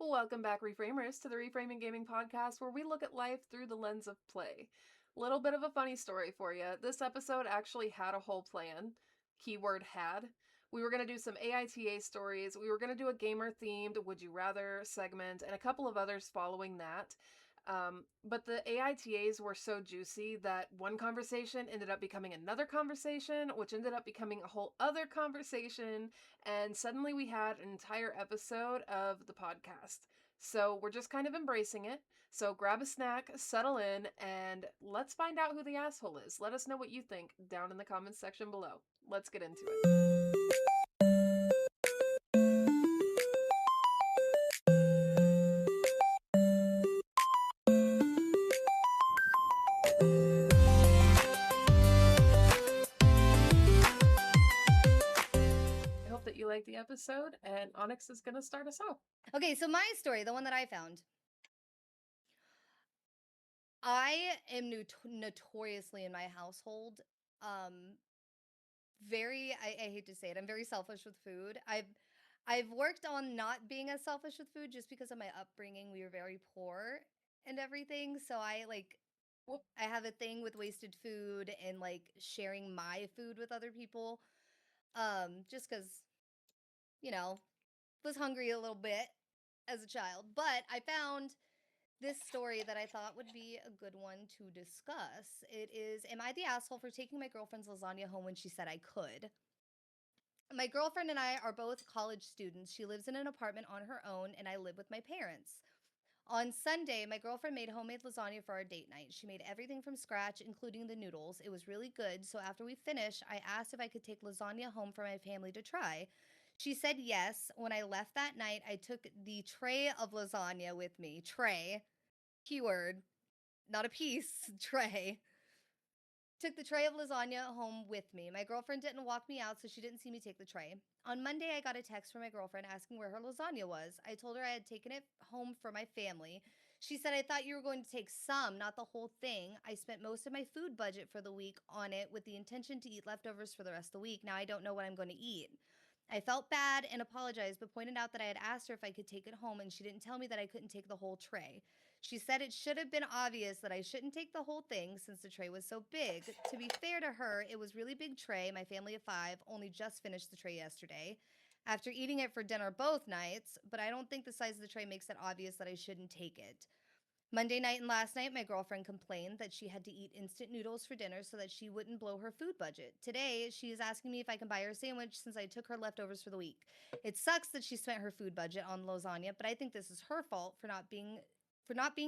Welcome back, Reframers, to the Reframing Gaming Podcast, where we look at life through the lens of play. Little bit of a funny story for you. This episode actually had a whole plan. Keyword had. We were going to do some AITA stories. We were going to do a gamer-themed Would You Rather segment, and a couple of others following that. But the AITAs were so juicy that one conversation ended up becoming another conversation, which ended up becoming a whole other conversation, and suddenly we had an entire episode of the podcast. So we're just kind of embracing it. So grab a snack, settle in, and let's find out who the asshole is. Let us know what you think down in the comments section below. Let's get into it. I hope that you like the episode, and Onyx is going to start us off. Okay, so my story, the one that I found. I am notoriously in my household I hate to say it, I'm very selfish with food. I've worked on not being as selfish with food just because of my upbringing. We were very poor and everything, so I have a thing with wasted food and like sharing my food with other people. Just cuz, you know, was hungry a little bit as a child. But I found this story that I thought would be a good one to discuss. It is, am I the asshole for taking my girlfriend's lasagna home when she said I could? My girlfriend and I are both college students. She lives in an apartment on her own, and I live with my parents. On Sunday, my girlfriend made homemade lasagna for our date night. She made everything from scratch, including the noodles. It was really good. So after we finished, I asked if I could take lasagna home for my family to try. She said yes. When I left that night, I took the tray of lasagna with me. Tray, keyword, not a piece, tray. Took the tray of lasagna home with me. My girlfriend didn't walk me out, so she didn't see me take the tray. On Monday, I got a text from my girlfriend asking where her lasagna was. I told her I had taken it home for my family. She said, I thought you were going to take some, not the whole thing. I spent most of my food budget for the week on it with the intention to eat leftovers for the rest of the week. Now I don't know what I'm going to eat. I felt bad and apologized, but pointed out that I had asked her if I could take it home, and she didn't tell me that I couldn't take the whole tray. She said it should have been obvious that I shouldn't take the whole thing since the tray was so big. To be fair to her, it was really big tray. My family of 5 only just finished the tray yesterday after eating it for dinner both nights, but I don't think the size of the tray makes it obvious that I shouldn't take it. Monday night and last night, my girlfriend complained that she had to eat instant noodles for dinner so that she wouldn't blow her food budget. Today, she is asking me if I can buy her a sandwich since I took her leftovers for the week. It sucks that she spent her food budget on lasagna, but I think this is her fault for not being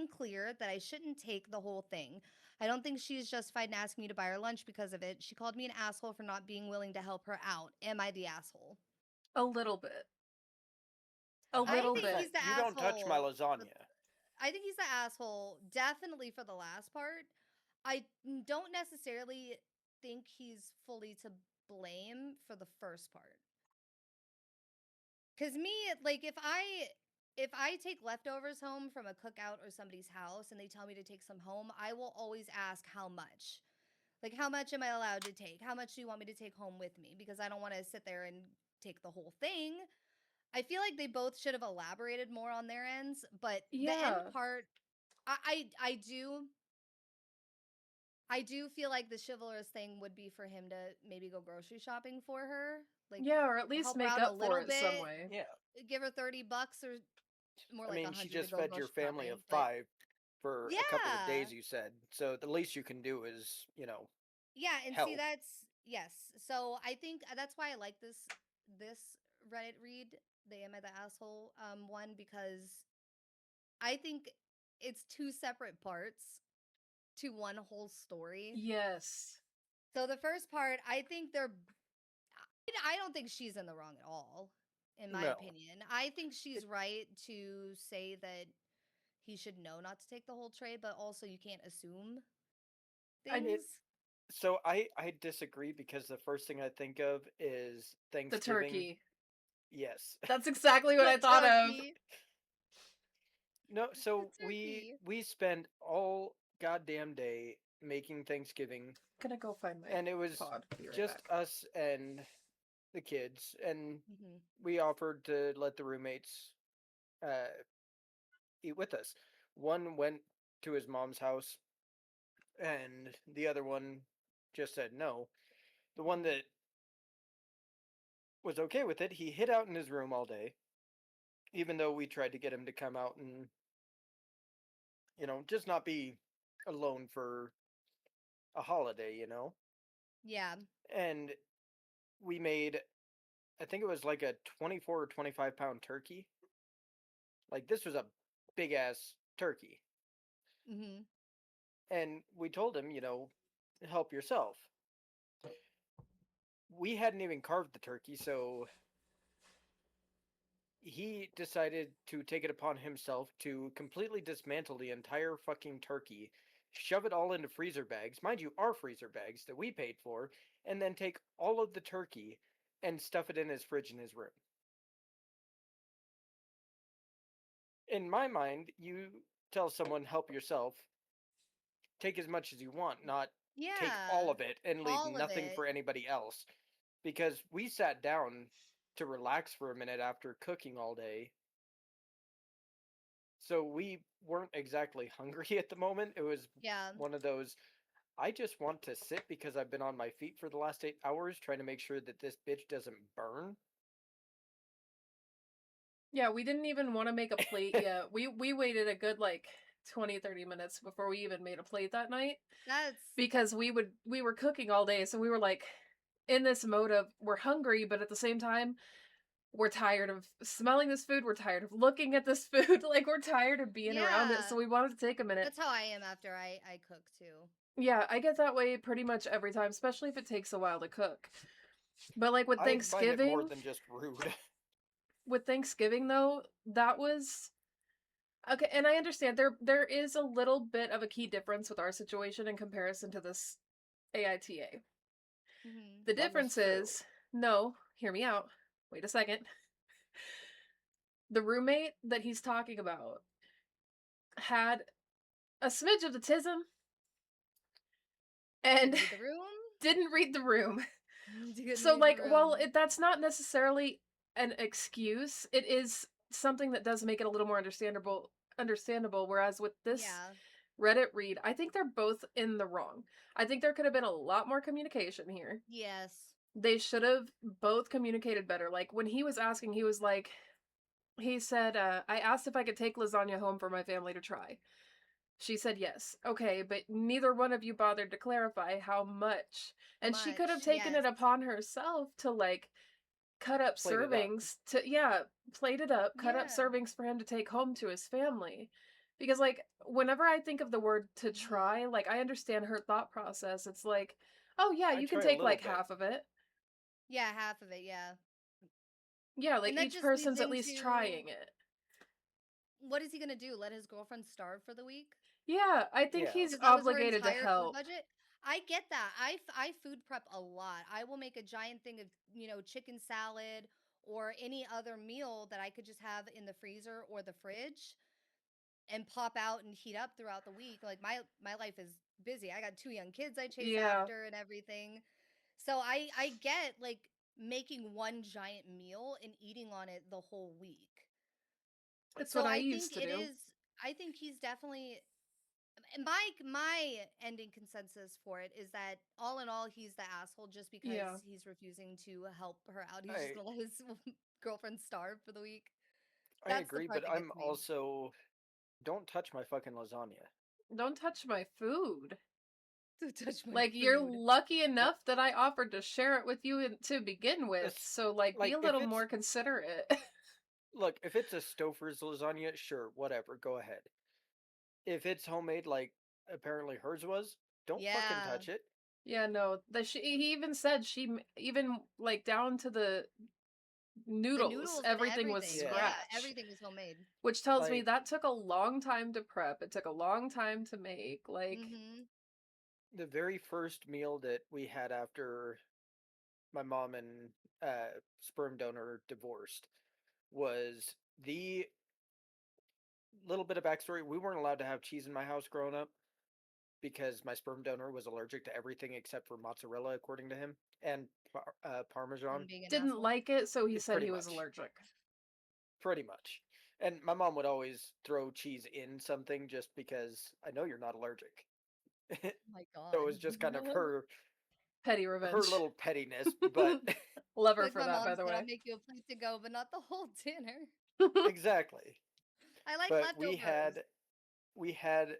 clear that I shouldn't take the whole thing. I don't think she's justified in asking me to buy her lunch because of it. She called me an asshole for not being willing to help her out. Am I the asshole? A little bit. A I little think bit. he's the You don't touch my asshole. lasagna. I think he's the asshole definitely for the last part. I don't necessarily think he's fully to blame for the first part. Cuz me, like if I take leftovers home from a cookout or somebody's house and they tell me to take some home, I will always ask how much. Like, how much am I allowed to take? How much do you want me to take home with me? Because I don't want to sit there and take the whole thing. I feel like they both should have elaborated more on their ends, but the end part, I do feel like the chivalrous thing would be for him to maybe go grocery shopping for her, like Yeah, or at least help her make out a up for little it some bit, way. Yeah. give her $30 or more I like mean, she 100 to just go fed your grocery family shopping. of But 5 for a couple of yeah, days, you said. So the least you can do is, yeah, and see help. that's yes. So I think that's why I like this Reddit read, the Am I the Asshole one, because I think it's two separate parts to one whole story. Yes. So the first part, I don't think she's in the wrong at all, in my No. opinion. I think she's It, right to say that he should know not to take the whole tray, but also you can't assume I things. so I disagree because the first thing I think of is The Thanksgiving. turkey. Yes. That's exactly what The I thought of. turkey. No, The so we turkey. we spend all goddamn day making Thanksgiving, Gonna go find my and it was pod. Be right just back. us and the kids, and Hmm. we offered to let the roommates uh eat with us. One went to his mom's house, and the other one just said no. The one that was okay with it, he hid out in his room all day, even though we tried to get him to come out and, just not be alone for a holiday. Yeah. And we made, I think it was like a 24 or 25 pound turkey. Like, this was a big ass turkey. Mhm. And we told him, help yourself. We hadn't even carved the turkey, so he decided to take it upon himself to completely dismantle the entire fucking turkey, shove it all into freezer bags, mind you, our freezer bags that we paid for, and then take all of the turkey and stuff it in his fridge in his room. In my mind, you tell someone, help yourself, take as much as you want, not take all Yeah. of it and leave All of nothing it. for anybody else. Because we sat down to relax for a minute after cooking all day. So we weren't exactly hungry at the moment. It was Yeah. one of those, I just want to sit because I've been on my feet for the last 8 hours trying to make sure that this bitch doesn't burn. Yeah, we didn't even want to make a plate yet. We waited a good like 20, 30 minutes before we even made a plate that night That's because we were cooking all day, so we were like in this mode of we're hungry, but at the same time we're tired of smelling this food, we're tired of looking at this food, like we're tired of being around it, so yeah. we wanted to take a minute. That's how I am after I cook too. Yeah, I get that way pretty much every time, especially if it takes a while to cook. But like I find it more than just rude. With Thanksgiving though, that was okay, and I understand there is a little bit of a key difference with our situation in comparison to this AITA. Mhm. The Not difference necessarily. is, no, hear me out. Wait a second. The roommate that he's talking about had a smidge of autism and Didn't read the room. didn't read the room. Didn't So read the like while room. that's not necessarily an excuse, it is something that does make it a little more understandable, whereas with this Yeah. Reddit read, I think they're both in the wrong. I think there could have been a lot more communication here. Yes. They should have both communicated better. Like when he was asking, he was like, he said, I asked if I could take lasagna home for my family to try. She said yes. Okay, but neither one of you bothered to clarify how much. And she could have Much. taken Yes. it upon herself to like cut up Plate it up. servings to, yeah, plate it up, cut up Yeah. servings for him to take home to his family. Because like whenever I think of the word to Mhm. try, like I understand her thought process. It's like, oh yeah, I you can try a take little like bit. half of it. Yeah, half of it, yeah. Yeah, like And that each just leads person's at least into trying it. what is he gonna do? Let his girlfriend starve for the week? Yeah, I think Yeah. he's Because that was her obligated to entire food help. budget. I get that. I food prep a lot. I will make a giant thing of, chicken salad or any other meal that I could just have in the freezer or the fridge and pop out and heat up throughout the week. Like my life is busy. I got two young kids I chase Yeah, after and everything. So I get like making one giant meal and eating on it the whole week. it's what So I I think used to it do. is I think he's definitely my ending consensus for it is that all in all he's the asshole just because Yeah. he's refusing to help her out. He's just I gonna let his girlfriend starve for the week. I That's the agree, part but that I'm gets me. also, don't touch my fucking lasagna. Don't touch my food. To touch my Like you're food. lucky Don't, enough that I offered to share it with you to begin with. it's So like be like, a little more considerate. look, if it's a Stouffer's lasagna, sure, whatever, go ahead. If it's homemade like apparently hers was, don't fucking Yeah. touch it. Yeah, no. He even said even like down to the The noodles, noodles and everything was everything. Yeah. Yeah, scratch, everything was homemade. which tells me Like, that took a long time to prep. It took a long time to make. Like, Mhm. the very first meal that we had after my mom and sperm donor divorced was the little bit of backstory. We weren't allowed to have cheese in my house growing up because my sperm donor was allergic to everything except for mozzarella, according to him, and Parmesan. And being an didn't asshole. like it, so he said Pretty he was much. allergic. Pretty much. And my mom would always throw cheese in something just because I know you're not allergic. Oh my So it god. was just kind of her Petty her revenge. little pettiness, but Love her Like for my that, mom by the said, I'll way. make you a plate to go, but not the whole dinner. exactly. I like But leftovers. we had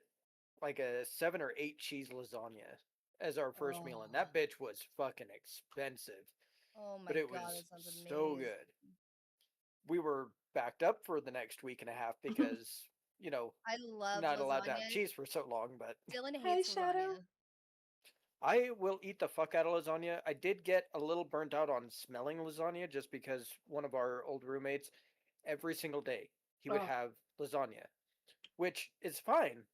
like a 7 or 8 cheese lasagna as our first meal, and Oh, that bitch was fucking expensive, oh but my it god, was that sounds so amazing. good. We were backed up for the next week and a half because, you know, I love not allowed to have lasagna. cheese for so long, but Dylan Hi, hates Shadow. lasagna. I will eat the fuck out of lasagna. I did get a little burnt out on smelling lasagna just because one of our old roommates, every single day, he would Oh, have lasagna, which is fine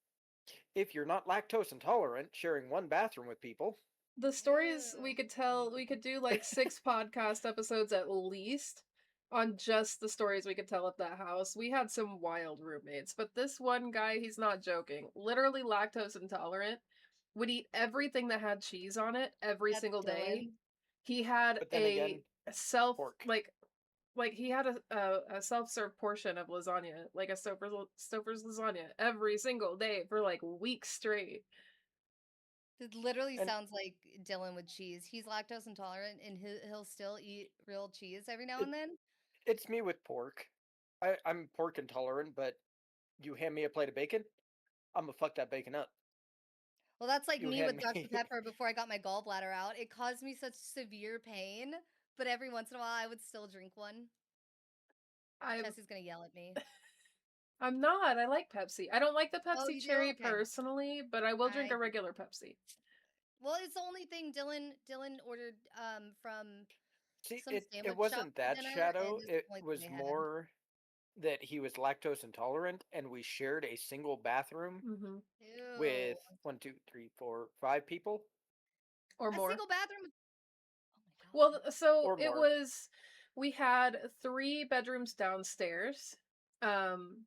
if you're not lactose intolerant sharing one bathroom with people. the stories we could tell, we could do like 6 podcast episodes at least on just the stories we could tell at that house. We had some wild roommates, but this one guy, he's not joking. Literally lactose intolerant, would eat everything that had cheese on it every That's single day. Dylan. He had But then a again, self pork. like he had a self-serve portion of lasagna, like a Stouffer's lasagna every single day for like weeks straight. It literally And sounds like Dylan with cheese. He's lactose intolerant and he'll still eat real cheese every now it, and then. it's me with pork. I'm pork intolerant, but you hand me a plate of bacon, I'm gonna fuck that bacon up. Well, that's like You me hand with Dr. me Pepper before I got my gallbladder out. It caused me such severe pain, but every once in a while I would still drink one. I'm Jesse's gonna yell at me. I'm not. I like Pepsi. I don't like the Oh, Pepsi you do? cherry Okay. personally, but I will drink I a do. regular Pepsi. Well, it's the only thing Dylan ordered from See, some it sandwich shop wasn't for that dinner, and Shadow. this is It the only thing was they had. more that he was lactose intolerant, and we shared a single bathroom Hmm. Ew. with 1, 2, 3, 4, 5 people Or A more. single bathroom. Oh my Well, god. so or it more. was, we had 3 bedrooms downstairs. Um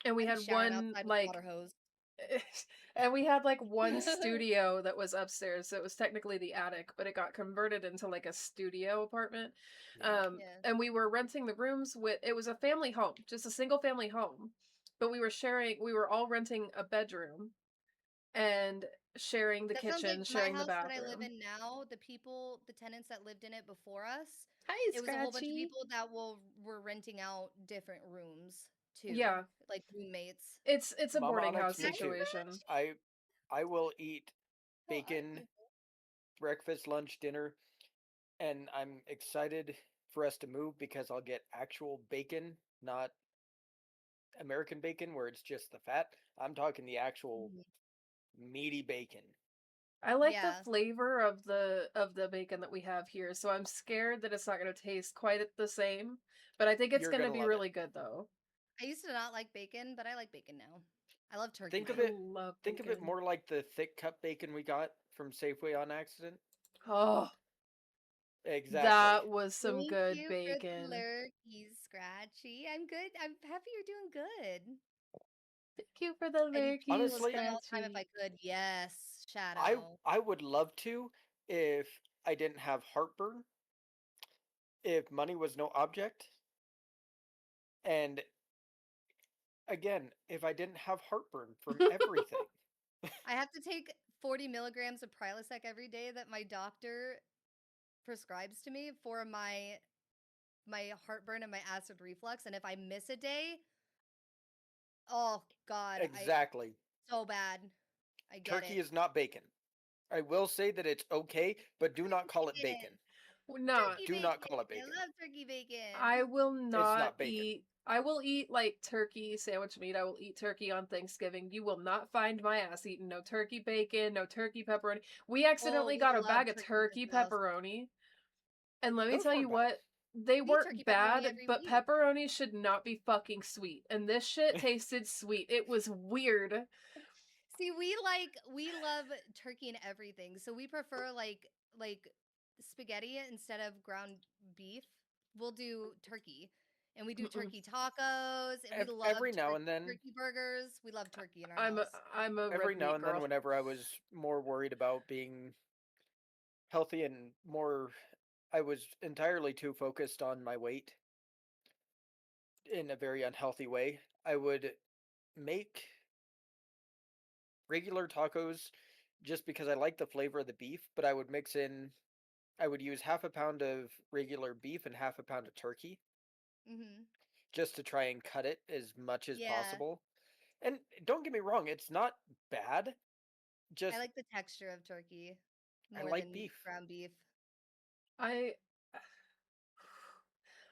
and we I'm had showering one outside with a like water hose. and we had like one studio that was upstairs, so it was technically the attic, but it got converted into like a studio apartment. Yeah. Yeah. And we were renting the rooms with, it was a family home, just a single family home, but we were all renting a bedroom and sharing the That sounds like kitchen, my sharing the house that I live bathroom. in now. The tenants that lived in it before us, Hi, it was a whole bunch of Scratchy. people that were renting out different rooms too, Yeah, like roommates. it's a Mama boarding Onyx, house me Hi, too. situation. Scratch. I will eat How are bacon you? breakfast, lunch, dinner, and I'm excited for us to move because I'll get actual bacon, not American bacon where it's just the fat. I'm talking the actual Mhm. meaty bacon. I like the Yeah, flavor of the bacon that we have here, so I'm scared that it's not going to taste quite the same, but I think it's You're going to gonna be love it. really good though. I used to not like bacon, but I like bacon now. I love turkey Think of I it bacon. love think of it bacon. more like the thick cup bacon we got from Safeway on accident. Oh, Exactly. that was some Thank good you for the bacon. lurkies, Scratchy. I'm good. I'm happy you're doing good. Thank you for the I'd eat lurky, pizza with Honestly, them all the time if I Scratchy. could. Yes, I Shadow. I would love to if I didn't have heartburn, if money was no object, and again, if I didn't have heartburn from everything. I have to take 40 milligrams of Prilosec every day that my doctor prescribes to me for my heartburn and my acid reflux. And if I miss a day, oh God, I Exactly. so bad. I get Turkey it. is not bacon. I will say that it's okay, but do not Turkey call it bacon. bacon. Not. Turkey Do not bacon. call it I bacon. love turkey bacon. I will It's not not bacon. eat. I will eat like turkey sandwich meat. I will eat turkey on Thanksgiving. You will not find my ass eating no turkey bacon, no turkey pepperoni. We Oh, accidentally we got a love bag of turkey at this turkey house. pepperoni. And let me Those tell you weren't bad. what, they We eat turkey weren't pepperoni bad, every but week. pepperoni should not be fucking sweet. And this shit tasted sweet. It was weird. See, we love turkey and everything. So we prefer like spaghetti instead of ground beef. We'll do turkey. And we do Mm-mm. turkey tacos and we love Every now and then, turkey burgers. We love turkey in our I'm a house. I'm a every red now meat and then, girl. whenever I was more worried about being healthy and more, I was entirely too focused on my weight. in a very unhealthy way. I would make regular tacos just because I like the flavor of the beef, but I would use half a pound of regular beef and half a pound of turkey Mhm. just to try and cut it as much as Yeah. possible. And don't get me wrong, it's not bad. I Just like the texture of turkey I more like than beef. ground beef. I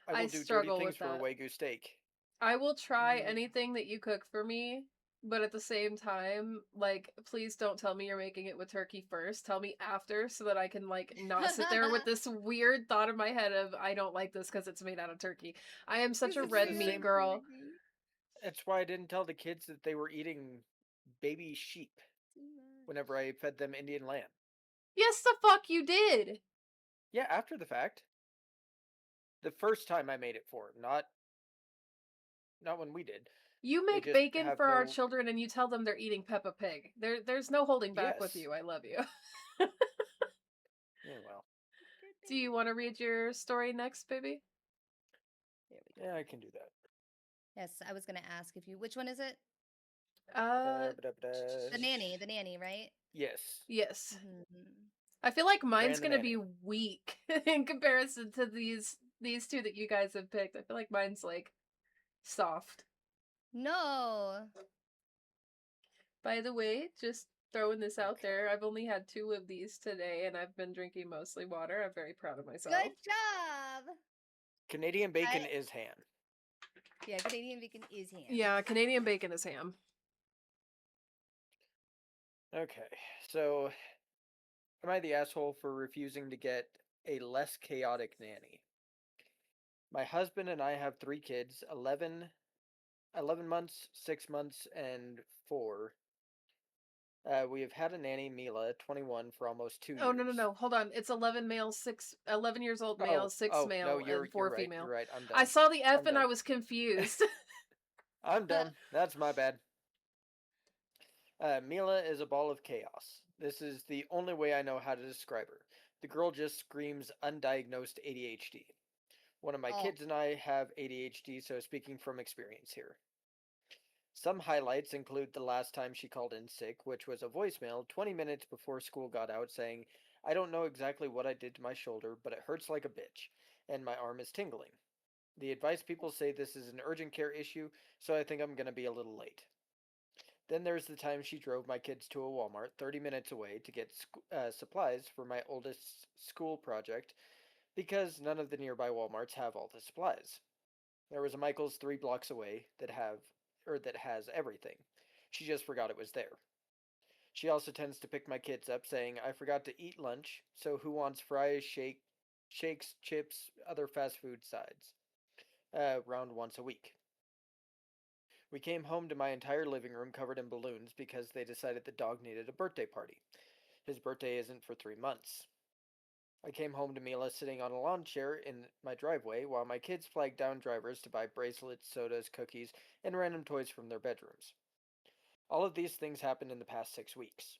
I I will do dirty struggle things with for a that. Wagyu steak. I will try Mm. anything that you cook for me, but at the same time, like, please don't tell me you're making it with turkey first. Tell me after so that I can, like, not sit there with this weird thought in my head of, I don't like this because it's made out of turkey. I am such Because a it's It's red the made out meat of same. girl. turkey. That's why I didn't tell the kids that they were eating baby sheep Too much. whenever I fed them Indian lamb. Yes, the fuck you did! Yeah, after the fact. The first time I made it for 'em, not when we did. You They make just bacon have for our no. children and you tell them they're eating Peppa Pig. There's no holding back with Yes. you. I love you. Yeah, well. Good Do you want to baby. read your story next, baby? There we go. Yeah, I can do that. Yes, I was gonna ask if you. Which one is it? Uh, The nanny, right? Yes. yes. Mm-hmm. I feel like mine's Fran the gonna be nanny. weak in comparison to these two that you guys have picked. I feel like mine's like soft. No. By the way, just throwing this out Okay. there, I've only had 2 of these today and I've been drinking mostly water. I'm very proud of myself. Good job. Canadian bacon I is ham. Yeah, Canadian bacon is ham. Yeah, Canadian bacon is ham. Okay, so am I the asshole for refusing to get a less chaotic nanny? My husband and I have 3 kids 11 months, 6 months, and 4. We have had a nanny, Mila, 21, for almost 2 Oh, no, no, years. no. Hold on. It's 11 male, 11 years old male, 6 No, male, and you're 4 right. You're female. right. I'm I done. saw the F I'm and I done. was confused. I'm done. That's my bad. Mila is a ball of chaos. This is the only way I know how to describe her. The girl just screams undiagnosed ADHD. One of my Oh, kids and I have ADHD, so speaking from experience here. Some highlights include the last time she called in sick, which was a voicemail 20 minutes before school got out saying, I don't know exactly what I did to my shoulder, but it hurts like a bitch, and my arm is tingling. The advice people say this is an urgent care issue, so I think I'm going to be a little late. Then there's the time she drove my kids to a Walmart 30 minutes away to get supplies for my oldest school project because none of the nearby Walmarts have all the supplies. There was a Michael's 3 blocks away that has everything. She just forgot it was there. She also tends to pick my kids up saying, I forgot to eat lunch, so who wants fries, shakes, chips, other fast food sides? Round once a week. We came home to my entire living room covered in balloons because they decided the dog needed a birthday party. His birthday isn't for 3 months. I came home to Mila sitting on a lawn chair in my driveway while my kids flagged down drivers to buy bracelets, sodas, cookies, and random toys from their bedrooms. All of these things happened in the past 6 weeks.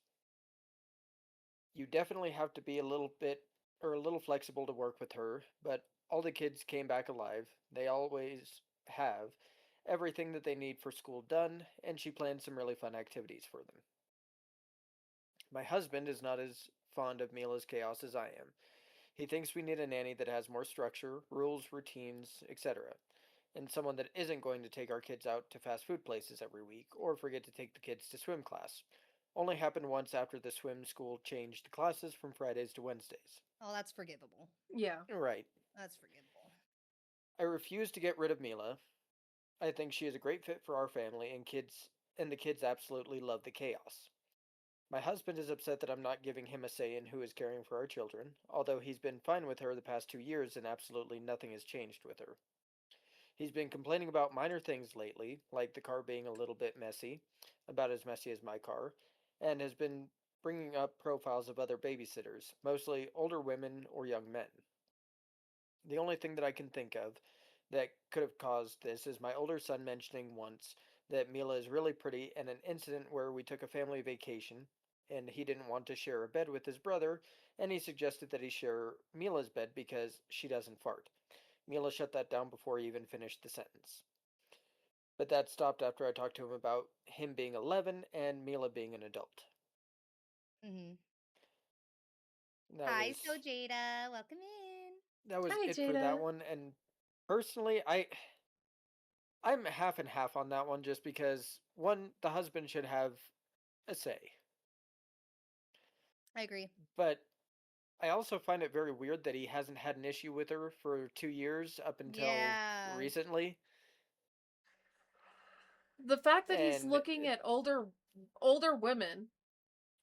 You definitely have to be a little flexible to work with her, but all the kids came back alive. They always have everything that they need for school done, and she planned some really fun activities for them. My husband is not as fond of Mila's chaos as I am. He thinks we need a nanny that has more structure, rules, routines, etc., and someone that isn't going to take our kids out to fast food places every week or forget to take the kids to swim class. Only happened once after the swim school changed the classes from Fridays to Wednesdays. oh, that's forgivable. Yeah. Right. That's forgivable. I refuse to get rid of Mila. I think she is a great fit for our family and the kids absolutely love the chaos. My husband is upset that I'm not giving him a say in who is caring for our children, although he's been fine with her the past 2 years and absolutely nothing has changed with her. He's been complaining about minor things lately, like the car being a little bit messy, about as messy as my car, and has been bringing up profiles of other babysitters, mostly older women or young men. The only thing that I can think of that could have caused this is my older son mentioning once that Mila is really pretty and an incident where we took a family vacation and he didn't want to share a bed with his brother and he suggested that he share Mila's bed because she doesn't fart. Mila shut that down before he even finished the sentence. But that stopped after I talked to him about him being 11 and Mila being an adult. Mm-hmm. That Hi, was so Jada. Welcome in. Hi, it for that Jada. one. And personally, I'm half and half on that one, just because one, the husband should have a say, I agree. but I also find it very weird that he hasn't had an issue with her for 2 years up until Yeah. recently. The fact that he's And looking at older women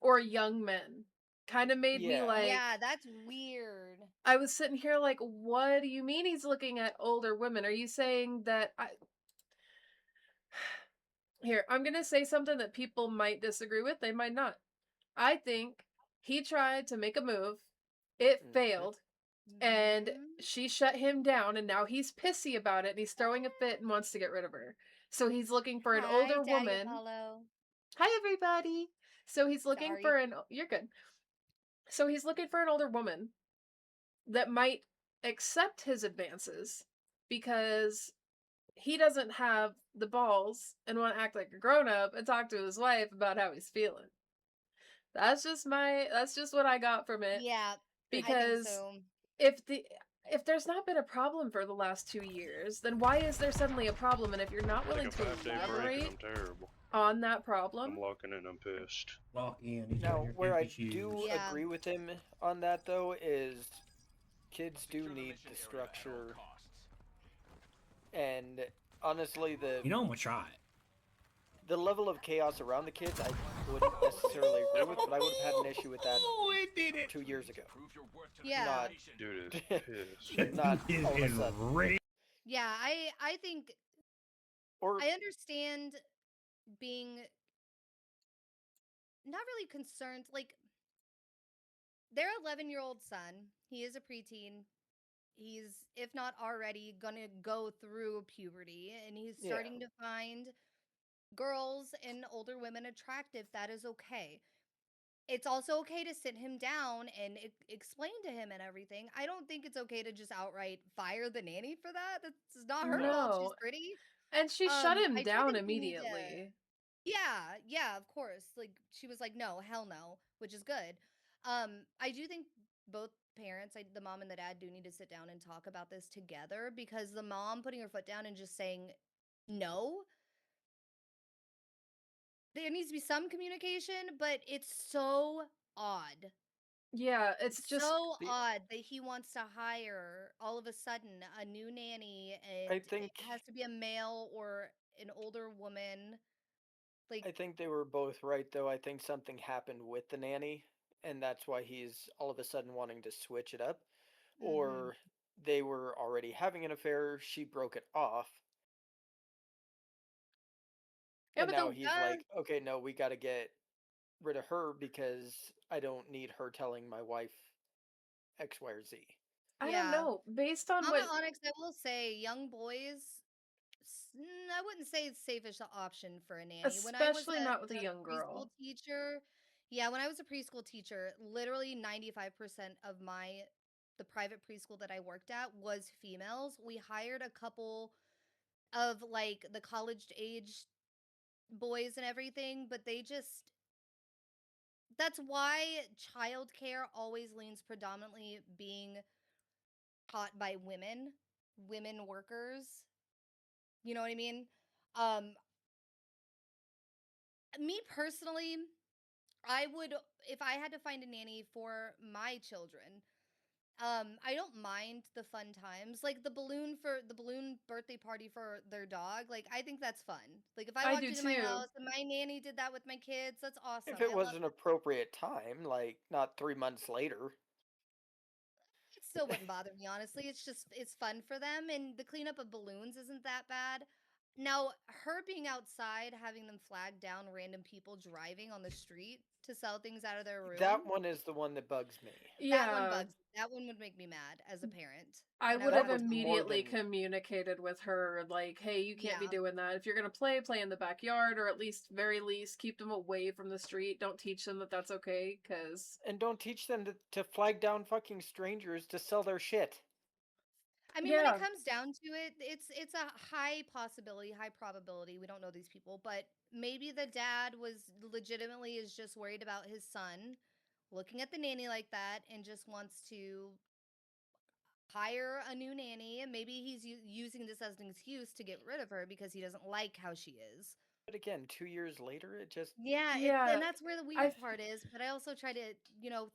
or young men kind of made me yeah, like, Yeah, that's weird. I was sitting here like, what do you mean he's looking at older women? Are you saying that Here, I'm going to say something that people might disagree with, they might not. I think he tried to make a move, it failed, and Mm-hmm. she shut him down, and now he's pissy about it and he's throwing a fit and wants to get rid of her. So he's looking for an Hi, older Daddy woman. Apollo. Hi everybody. So he's looking Sorry. for an You're good. So he's looking for an older woman that might accept his advances because he doesn't have the balls and want to act like a grown up and talk to his wife about how he's feeling. That's just what I got from it. Yeah, I think Because so. if the if there's not been a problem for the last 2 years, then why is there suddenly a problem? And if you're not willing Take a to 5-day break and elaborate I'm terrible. on that problem, I'm locking in, I'm pissed. Lock in. He's now got your where I goofy do shoes. Yeah. agree with him on that though is kids do need the structure, and honestly You know I'm gonna try it. the level of chaos around the kids I wouldn't necessarily agree with, but I would have had an issue with that Oh, it did it. 2 years ago. Yeah. Dude is pissed. Not all of a sudden. Enraged. Yeah, I think Or I understand being not really concerned. Like, their 11-year-old son, he is a preteen. He's, if not already, gonna go through puberty, and he's yeah, starting to find girls and older women attractive. That is okay. It's also okay to sit him down and explain to him and everything. I don't think it's okay to just outright fire the nanny for that. That's not her fault. She's no. pretty. And she shut him I do down think we need to. immediately. Yeah, of course. Like, she was like, no, hell no, which is good. I do think both parents, the mom and the dad, do need to sit down and talk about this together, because the mom putting her foot down and just saying no, there needs to be some communication, but it's so odd. Yeah, it's It's just so the, odd that he wants to hire all of a sudden a new nanny, I and think it has to be a male or an older woman. Like, I think they were both right though. I think something happened with the nanny, and that's why he's all of a sudden wanting to switch it up. mm-hmm. Or they were already having an affair, she broke it off, yeah, and but now the he's like, okay, no, we got to get rid of her because I don't need her telling my wife X, Y, or Z. I don't Yeah. know. Based on Mama what Onyx, I will say, young boys, I wouldn't say it's safest option for a nanny. When I was especially not with a young a preschool girl. teacher, yeah, when I was a preschool teacher, literally 95% of the private preschool that I worked at was females. We hired a couple of like the college age boys and everything, but they just, that's why childcare always leans predominantly being taught by women workers. You know what I mean? Um, Me personally, I would, if I had to find a nanny for my children, I don't mind the fun times. Like the balloon birthday party for their dog. Like, I think that's fun. Like, if I I walked do into my too. house and my nanny did that with my kids, that's awesome. If it I was love an that. appropriate time, like not 3 months later. It still wouldn't bother me, honestly. It's fun for them, and the cleanup of balloons isn't that bad. Now, her being outside, having them flag down random people driving on the street to sell things out of their room, That one is the one that bugs me. that one Yeah. bugs me. That one would make me mad as a parent. I And I would would have That have to was tell more immediately than communicated with her, like, hey, you can't be yeah. doing that. If you're going to play in the backyard, or at least, very least, keep them away from the street. Don't teach them that that's okay, because and don't teach them to flag down fucking strangers to sell their shit. I mean, when Yeah. it comes down to it, it's a high possibility, high probability. We don't know these people, but maybe the dad was legitimately is just worried about his son looking at the nanny like that and just wants to hire a new nanny, and maybe he's using this as an excuse to get rid of her because he doesn't like how she is. But again, 2 years later, it just Yeah, Yeah. and that's where the I weird part is. But I also try to,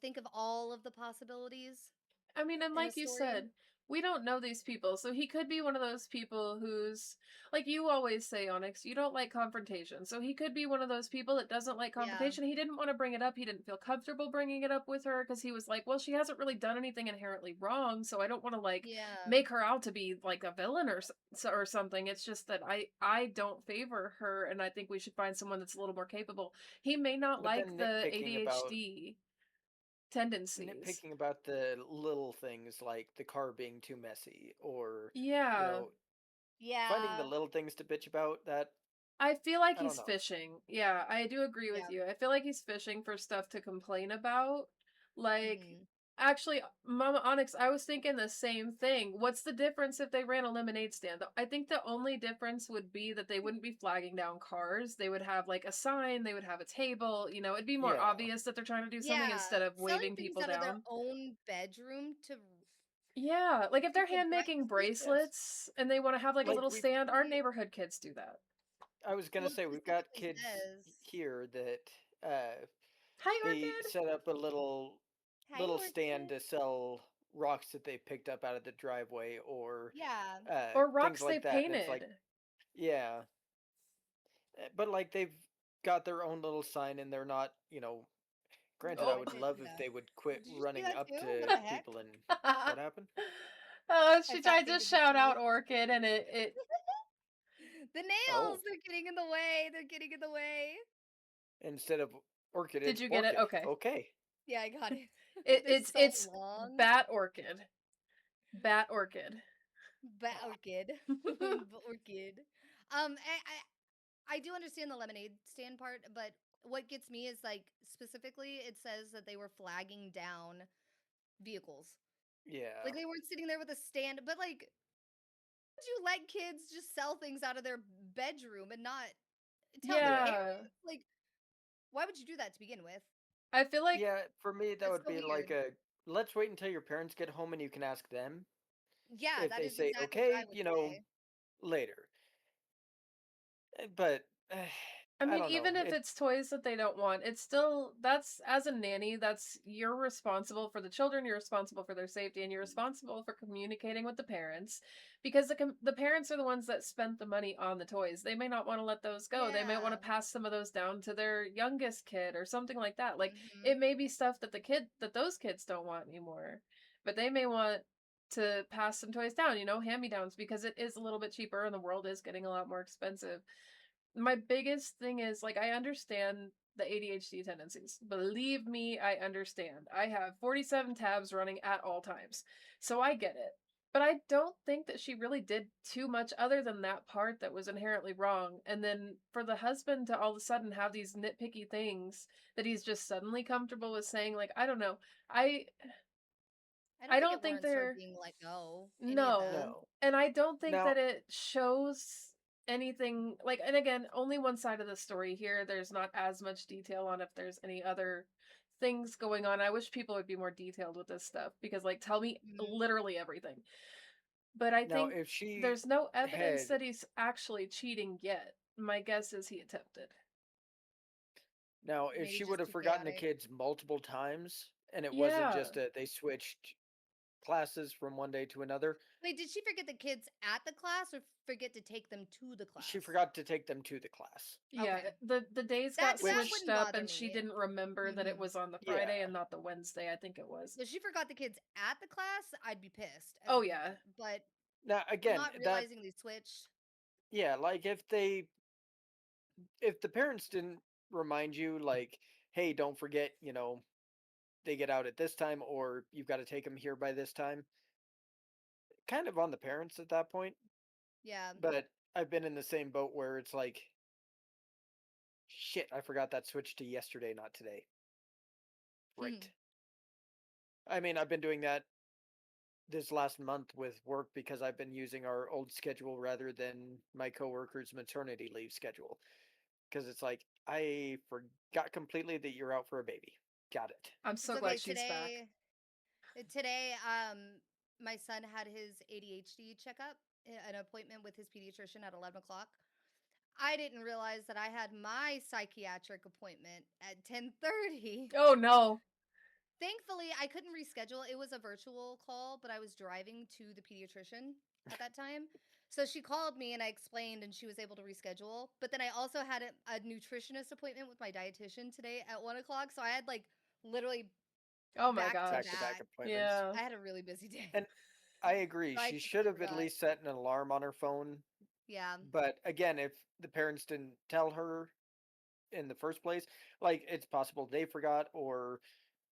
think of all of the possibilities I mean, and in a like you story. said, we don't know these people. So he could be one of those people who's, like you always say, Onyx, you don't like confrontation. So he could be one of those people that doesn't like Yeah. confrontation. He didn't want to bring it up. He didn't feel comfortable bringing it up with her because he was like, well, she hasn't really done anything inherently wrong. So I don't want to like Yeah. make her out to be like a villain or something. It's just that I don't favor her, and I think we should find someone that's a little more capable. He may not but like then the nitpicking about ADHD tendencies. nitpicking about the little things like the car being too messy or Yeah. finding the Yeah. little things to bitch about that I feel like I don't he's know. fishing. Yeah, I do agree with Yeah. you. I feel like he's fishing for stuff to complain about. Like, Mhm. actually, Mama Onyx, I was thinking the same thing. What's the difference if they ran a lemonade stand? I think the only difference would be that they wouldn't be flagging down cars. They would have like a sign, they would have a table, it'd be more Yeah. obvious that they're trying to do something Yeah. instead of Selling waving things people out of their down. own bedroom to Yeah, like if they're people hand making breakfast. bracelets and they want to have like a Like little we stand, our We- neighborhood kids do that. I was gonna Well, it say we've got specifically kids says, here that Hi, they Orchid. set up a little "Hi, stand Orchid." to sell rocks that they picked up out of the driveway or Yeah. Or things rocks they like that, and it's like painted. yeah, but like they've got their own little sign and they're not granted I Oh. would love if Yeah. they would quit Did you see running that up too? What to the heck? people and what happened I She fat tried to fingered the shout out keys. Orchid and it The oh nails, they're getting in the way. They're getting in the way. instead of orchid Did it's you get it? orchid Okay. okay Yeah, I got it. It, They're it's so it's long. Bat Orchid. Bat Orchid. Bat orchid. Bat orchid. I do understand the lemonade stand part, but what gets me is like specifically it says that they were flagging down vehicles. yeah Like they weren't sitting there with a stand, but like would you let kids just sell things out of their bedroom and not tell the Yeah. parents? Like why would you do that to begin with? I feel like yeah for me that That's would so be like weird. a let's wait until your parents get home and you can ask them Yeah, if that they is say exactly what I okay would say. later. But I I mean, don't know. even if it's toys that they don't want, it's still that's as a nanny, that's you're responsible for the children, you're responsible for their safety, and you're responsible for communicating with the parents because the parents are the ones that spent the money on the toys. They may not want to let those go. They might want Yeah. to pass some of those down to their youngest kid or something like that. Like Mhm. it may be stuff that those kids don't want anymore, but they may want to pass some toys down, hand-me-downs because it is a little bit cheaper and the world is getting a lot more expensive. My biggest thing is like I understand the ADHD tendencies. Believe me, I understand. I have 47 tabs running at all times. So I get it. But I don't think that she really did too much other than that part that was inherently wrong. And then for the husband to all of a sudden have these nitpicky things that he's just suddenly comfortable with saying, like, I don't know. I I I don't think don't it think warrants her they're being let go. Any of that. no. No. And I don't think Now, that it shows anything like, and again, only one side of the story here. There's not as much detail on if there's any other things going on. I wish people would be more detailed with this stuff because like tell me Mhm. literally everything. But I now think if she there's no evidence had that he's actually cheating yet. My guess is he attempted. now if Maybe she just would have too forgotten the chaotic. kids multiple times and it wasn't Yeah. just they switched classes from one day to another, Wait, did she forget the kids at the class or forget to take them to the class? she forgot to take them to the class. Yeah, Okay. the days That got Which switched wouldn't up bother and she me. didn't remember that it Mhm. was on the yeah. Friday and not the Wednesday, I think it was. If she forgot the kids at the class, I'd be pissed as Oh a yeah. parent. But Now again, not that realizing they switched. yeah, like if the parents didn't remind you like, hey, don't forget, they get out at this time or you've got to take them here by this time. Kind of on the parents at that point. Yeah. But I've been in the same boat where it's like, shit, I forgot that switched to yesterday, not today. Right. I mean, I've been doing that this last month with work because I've been using our old schedule rather than my coworker's maternity leave schedule. Because it's like, I forgot completely that you're out for a baby. Got it. I'm It's so okay. glad she's back. Today, my son had his ADHD checkup, an appointment with his pediatrician at 11 o'clock. I didn't realize that I had my psychiatric appointment at 10:30. Oh no. Thankfully, I couldn't reschedule. It was a virtual call, but I was driving to the pediatrician at that time. So she called me and I explained, and she was able to reschedule. But then I also had a nutritionist appointment with my dietitian today at 1 o'clock. So I had like literally Oh my back to gosh. Back-to-back back. appointments. Yeah. I had a really busy day. And I agree. So I She just should have at forgot. least set an alarm on her phone. Yeah. But again, if the parents didn't tell her in the first place, like it's possible they forgot or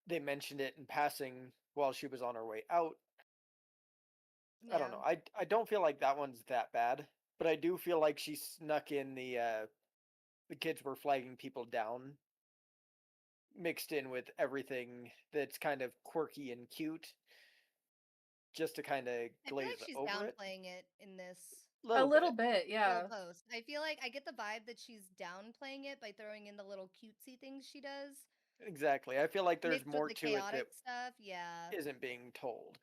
they mentioned it in passing while she was on her way out. I don't Yeah. know. I don't feel like that one's that bad, but I do feel like she snuck in the kids were flagging people down mixed in with everything that's kind of quirky and cute just to kind of I feel glaze like she's over it downplaying it in this A little bit. bit, yeah. little post. I feel like I get the vibe that she's downplaying it by throwing in the little cutesy things she does, Exactly. I feel like there's mixed with more the to it that chaotic stuff. Yeah. isn't being told.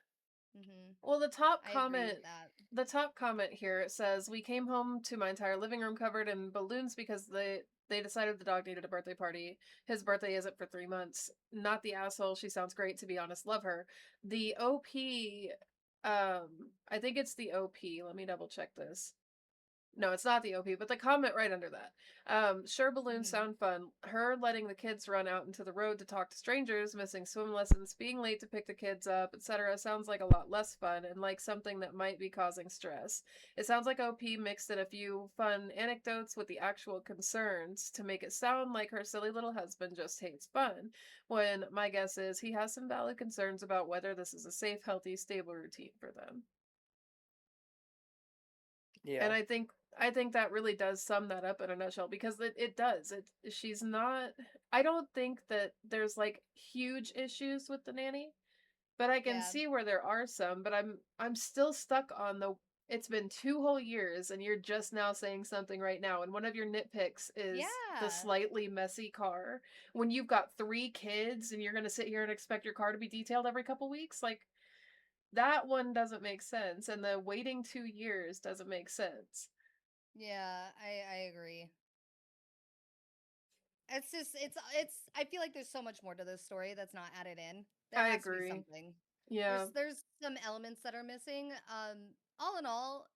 Well, the top I agree comment with that. the top comment here, it says, "We came home to my entire living room covered in balloons because they decided the dog needed a birthday party. His birthday isn't for 3 months. Not the asshole. She sounds great, to be honest. Love her." The OP, I think it's the OP. Let me double check this. No, it's not the OP, but the comment right under that. Sure, balloons sound fun. Her letting the kids run out into the road to talk to strangers, missing swim lessons, being late to pick the kids up, etc. sounds like a lot less fun and like something that might be causing stress. It sounds like OP mixed in a few fun anecdotes with the actual concerns to make it sound like her silly little husband just hates fun, when my guess is he has some valid concerns about whether this is a safe, healthy, stable routine for them. Yeah. And I think that really does sum that up in a nutshell, because it does. She's not, I don't think that there's like huge issues with the nanny, but I can Yeah. see where there are some, but I'm still stuck on the, it's been 2 whole years and you're just now saying something right now, and one of your nitpicks is the Yeah. slightly messy car when you've got 3 kids and you're going to sit here and expect your car to be detailed every couple weeks. Like, that one doesn't make sense, and the waiting 2 years doesn't make sense. Yeah, I agree. It's just it's I feel like there's so much more to this story that's not added in. There I has to be agree. something. Yeah. There's some elements that are missing. All in all,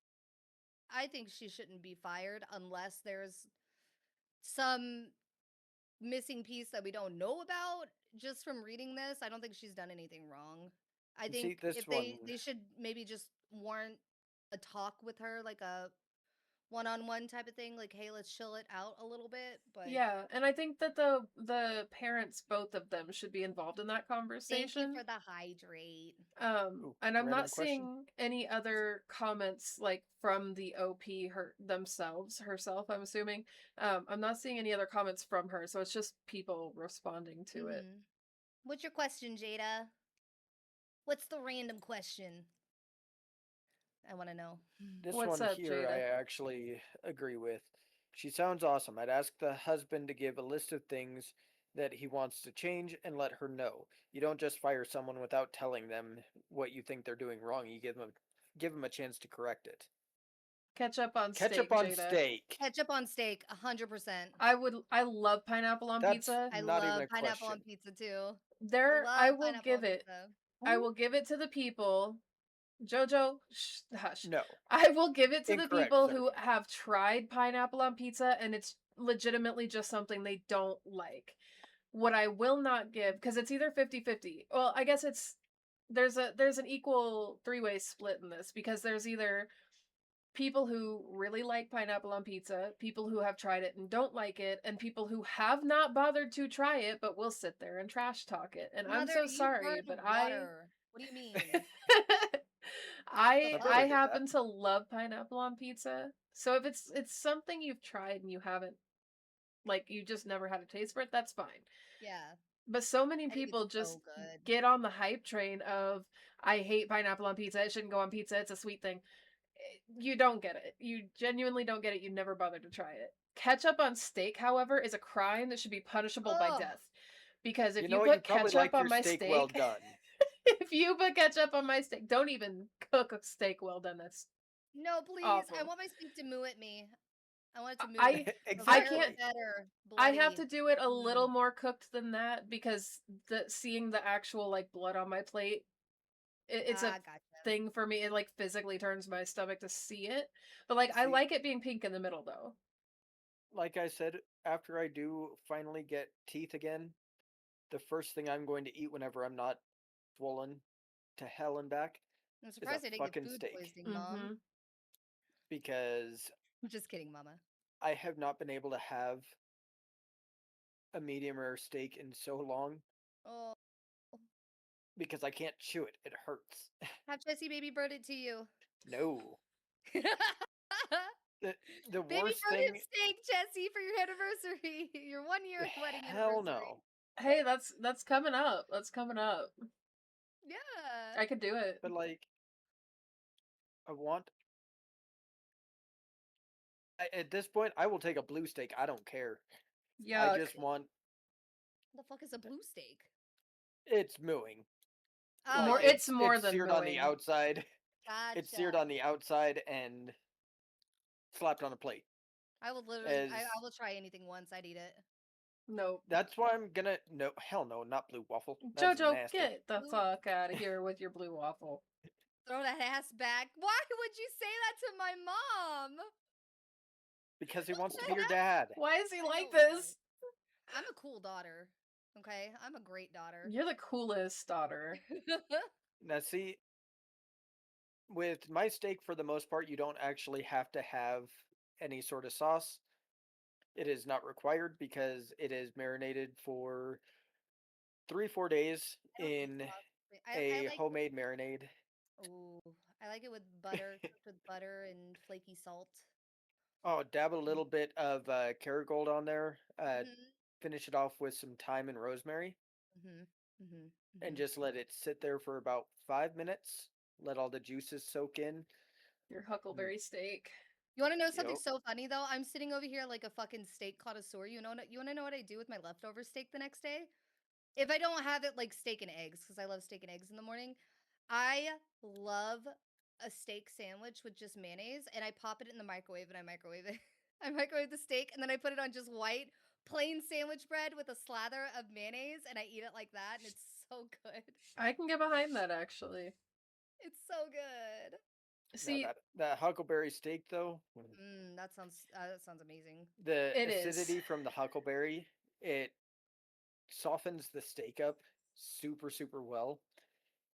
I think she shouldn't be fired unless there's some missing piece that we don't know about just from reading this. I don't think she's done anything wrong. I See, think this if one, they should maybe just warrant a talk with her, like a one-on-one type of thing, like, hey, let's chill it out a little bit. But Yeah, and I think that the parents, both of them, should be involved in that thank you conversation. for the hydrate. And I'm random not question. seeing any other comments like from the OP herself, I'm assuming. I'm not seeing any other comments from her, so it's just people responding to it. What's your question, Jada? What's the random question? I want to know. This What's one up, here I Jada? actually agree with. She sounds awesome. I'd ask the husband to give a list of things that he wants to change and let her know. You don't just fire someone without telling them what you think they're doing wrong. You give them a chance to correct it. Ketchup on Ketchup steak, on Jada. steak. Ketchup on steak, 100%. I love pineapple on That's pizza. I not even love a pineapple on question. pizza too. I Love will pineapple give on it. pizza. I will give it to the people. Jojo, hush. No. I will give it to the Incorrect, people sir. who have tried pineapple on pizza and it's legitimately just something they don't like. What I will not give, because it's either 50-50. Well, I guess there's an equal 3-way split in this, because there's either people who really like pineapple on pizza, people who have tried it and don't like it, and people who have not bothered to try it but will sit there and trash talk it. And I'm Mother, so you sorry, burned but water. What do you mean? I brother did happen that. to love pineapple on pizza. So if it's something you've tried and you haven't, like, you just never had a taste for it, that's fine. Yeah. But so many I think people it's just so good. get on the hype train of, I hate pineapple on pizza. It shouldn't go on pizza. It's a sweet thing. You don't get it. You genuinely don't get it. You never bothered to try it. Ketchup on steak, however, is a crime that should be punishable by Ugh. death. Because if You you know what? You put probably ketchup like on your my steak steak, well done. if you put ketchup on my steak, don't even cook a steak well done. That's No, please. I awful. want my steak to moo at me. I want it to moo. I The I rarer, the can't. better. I have Bloody. to do it a little Mm. more cooked than that because seeing the actual like blood on my plate, it's a Gotcha. thing for me. It like physically turns my stomach to see it. But like I See, like it being pink in the middle though. like I said, after I do finally get teeth again, the first thing I'm going to eat whenever I'm not swollen to hell and back I'm is a surprised I didn't get fucking food steak. poisoning, Mom. Because I'm just kidding, Mama. I have not been able to have a medium rare steak in so long Oh, because I can't chew it. It hurts. have Chessy baby bird it to you. No. The Baby worst bird thing. and steak, Chessy, for your anniversary. Your 1 year wedding Hell anniversary. no. Hey, that's coming up. That's coming up. Yeah. I could do it. But like, I want. At this point, I will take a blue steak. I don't care. Yuck. I just want. What the fuck is a blue steak? It's mooing. Oh, More, yeah. it's more than seared on the mooing. outside. Gotcha. It's seared on the outside and slapped on a plate. I will literally, As I will try anything once. I'd eat it. Nope. that's why I'm gonna no hell no, not blue waffle. That's Jojo, nasty. get the Blue- fuck out of here with your blue waffle. Throw that ass back. Why would you say that to my mom? Because he wants to be your dad. Why is he I like know, this? I'm a cool daughter. Okay, I'm a great daughter. You're the coolest daughter. Now see, with my steak for the most part, you don't actually have to have any sort of sauce. It is not required because it is marinated for 3-4 days I don't like in sauce. I a like homemade marinade. Ooh, I like it with butter, cooked with butter and flaky salt. Oh, dab a little bit of Kerrygold on there. Mhm, Finish it off with some thyme and rosemary, mhm, mhm, and mhm. just let it sit there for about 5 minutes. Let all the juices soak in. Your huckleberry steak. You want to know something Yup. so funny though? I'm sitting over here like a fucking steak connoisseur. You want to know what I do with my leftover steak the next day? If I don't have it like steak and eggs, because I love steak and eggs in the morning, I love a steak sandwich with just mayonnaise, and I pop it in the microwave and I microwave it. I microwave the steak and then I put it on just white plain sandwich bread with a slather of mayonnaise, and I eat it like that, and it's so good. I can get behind that actually. It's so good. See, Now that huckleberry steak though, That sounds amazing. the It is. acidity from the huckleberry, it softens the steak up super well.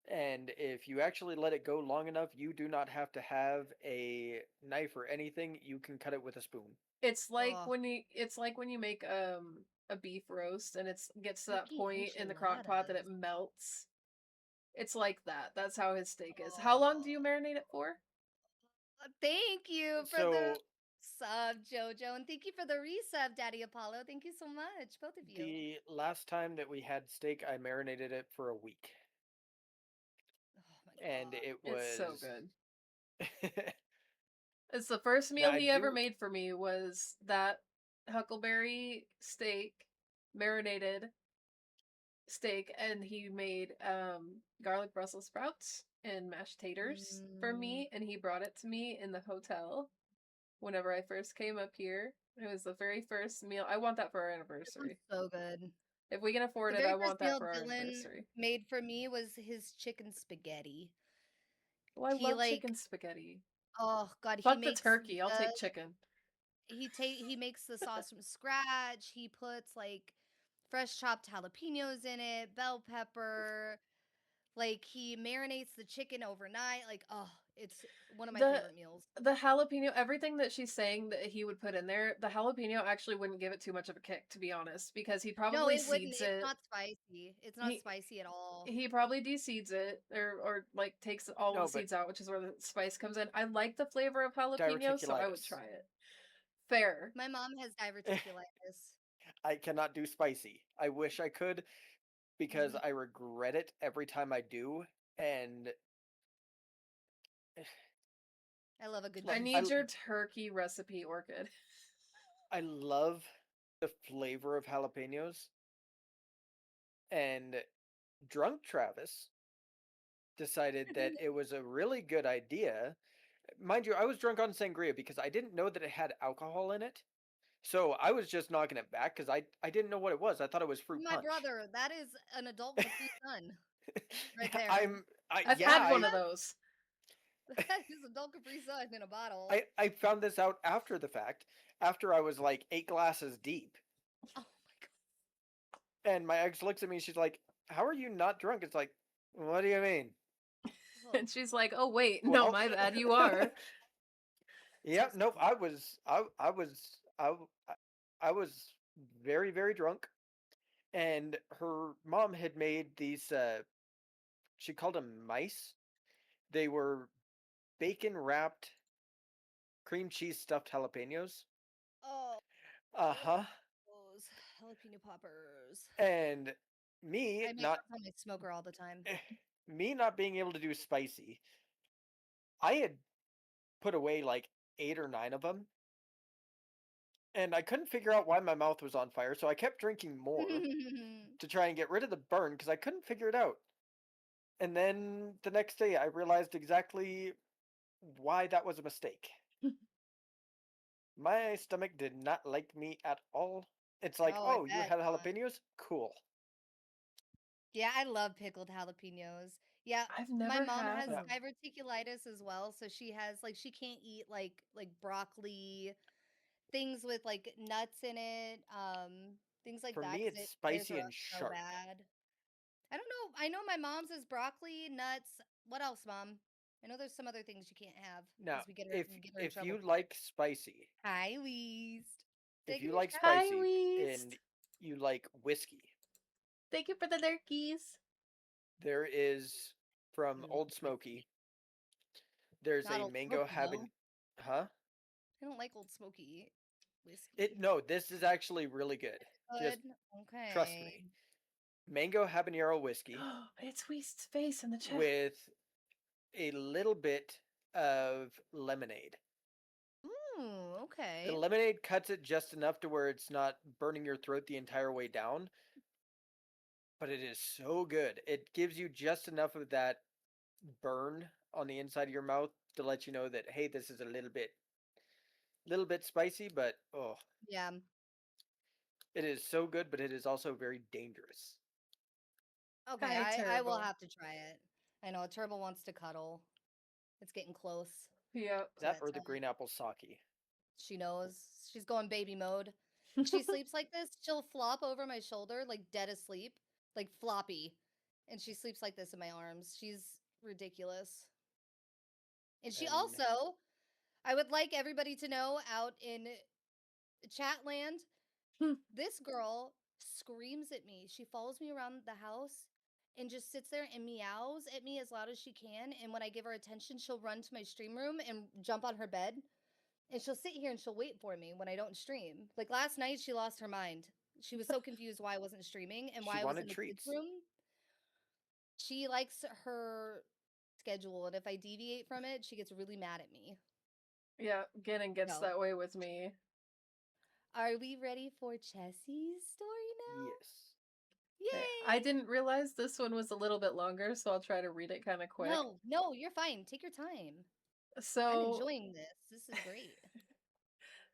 And if you actually let it go long enough, you do not have to have a knife or anything. You can cut it with a spoon. it's like Oh. when you make a beef roast and it's gets to that Sticky point in the crock pot that it enchiladas. melts. It's like that. That's how his steak is. How long do you Oh. marinate it for? Thank you for the So sub, Jojo, and thank you for the resub, Daddy Apollo. Thank you so much, both of you. the last time that we had steak, I marinated it for a week, Oh my and god. it was It's so good. It's the first Now, meal I he ever do- made for me was that huckleberry steak, marinated steak, and he made garlic Brussels sprouts and mashed taters for me, and he brought it to me in the hotel whenever I first came up here. It was the very first meal. I want that for our This anniversary. one's so good. If we can afford The it, very I first want that meal for our Dylan anniversary. made for me was his chicken spaghetti. Well, I He love like, chicken spaghetti. oh god, he Fuck the makes turkey. I'll the take chicken. he makes the sauce from scratch. He puts like fresh chopped jalapenos in it, bell pepper. Like he marinates the chicken overnight. Like, oh, it's one of my The favorite meals. the jalapeno, everything that she's saying that he would put in there, the jalapeno actually wouldn't give it too much of a kick, to be honest, because he No, probably it wouldn't. seeds It's it. not spicy. It's not He spicy at all. he probably deseeds it or like takes all No, the but seeds out, which is where the spice comes in. I like the flavor of jalapeno, so I would diverticulitis. try it. Fair. My mom has diverticulitis. I cannot do spicy. I wish I could. because Mhm. I regret it every time I do. And I love a good I Like, cheesy. need your turkey recipe, Orchid. I love the flavor of jalapenos. And drunk Travis decided that it was a really good idea. Mind you, I was drunk on sangria because I didn't know that it had alcohol in it. So I was just knocking it back because I didn't know what it was. I thought it was fruit My punch. brother, that is an adult Capri Sun right there. I've had one of those. That is adult Capri Sun in a bottle. I found this out after the fact, after I was like 8 glasses deep. Oh my god. And my ex looks at me, she's like, "How are you not drunk?" It's like, "What do you mean?" Oh. And she's like, "Oh wait, no, Well, my bad, you are." yeah, nope. I was very, very drunk, and her mom had made these. She called them mice. They were bacon wrapped cream cheese stuffed jalapenos. Oh. Uh-huh. Those jalapeno poppers. And I me make not those on my smoker all the time. me not being able to do spicy. I had put away like 8 or 9 of them, and I couldn't figure out why my mouth was on fire, so I kept drinking more to try and get rid of the burn because I couldn't figure it out. And then the next day I realized exactly why that was a mistake. My stomach did not like me at all. It's like, Oh, I "Oh, you bet. had jalapenos? Cool." Yeah, I love pickled jalapenos. Yeah, I've my never mom had has Yeah. them. diverticulitis as well, so she has like she can't eat like broccoli, things with like nuts in it, things like For that me, because it's it tears spicy her up and so sharp. bad. I don't know. I know my mom's is broccoli, nuts. What else, mom? I know there's some other things you can't have Now, because we get her if we get her in if trouble you for it. like spicy, Hi, Weast. if Taking you a like shot. Hi, spicy Weast. and you like whiskey, Thank you for the turkeys. there is from I love Old Smoky. There's not a Old mango Smoky haban, though. huh? I don't like Old Smoky whiskey. It no, this is actually really good. Good. Just trust Okay. me. Mango habanero whiskey It's Weast's face in the chat. with a little bit of lemonade. Ooh, okay. The lemonade cuts it just enough to where it's not burning your throat the entire way down, but it is so good. It gives you just enough of that burn on the inside of your mouth to let you know that hey, this is a little bit spicy, but oh, Yeah. it is so good, but it is also very dangerous. Okay, Hi, I will Terrible. have to try it. I know Turbo wants to cuddle. It's getting close Yep. to That that or the time. green apple sake. She knows. She's going baby mode. When she sleeps like this, she'll flop over my shoulder like dead asleep, like floppy. And she sleeps like this in my arms. She's ridiculous. And she And also, I would like everybody to know out in Chatland, this girl screams at me. She follows me around the house and just sits there and meows at me as loud as she can. And when I give her attention, she'll run to my stream room and jump on her bed. And she'll sit here and she'll wait for me when I don't stream. Like last night, she lost her mind. She was so confused why I wasn't streaming and she why I was wanted in the kids' treats. room. She likes her schedule, and if I deviate from it, she gets really mad at me. Yeah, Gannon gets No. that way with me. Are we ready for Chessy's story now? Yes. Yay! Okay, I didn't realize this one was a little bit longer, so I'll try to read it kind of quick. No, you're fine. Take your time. I'm So enjoying this. This is great.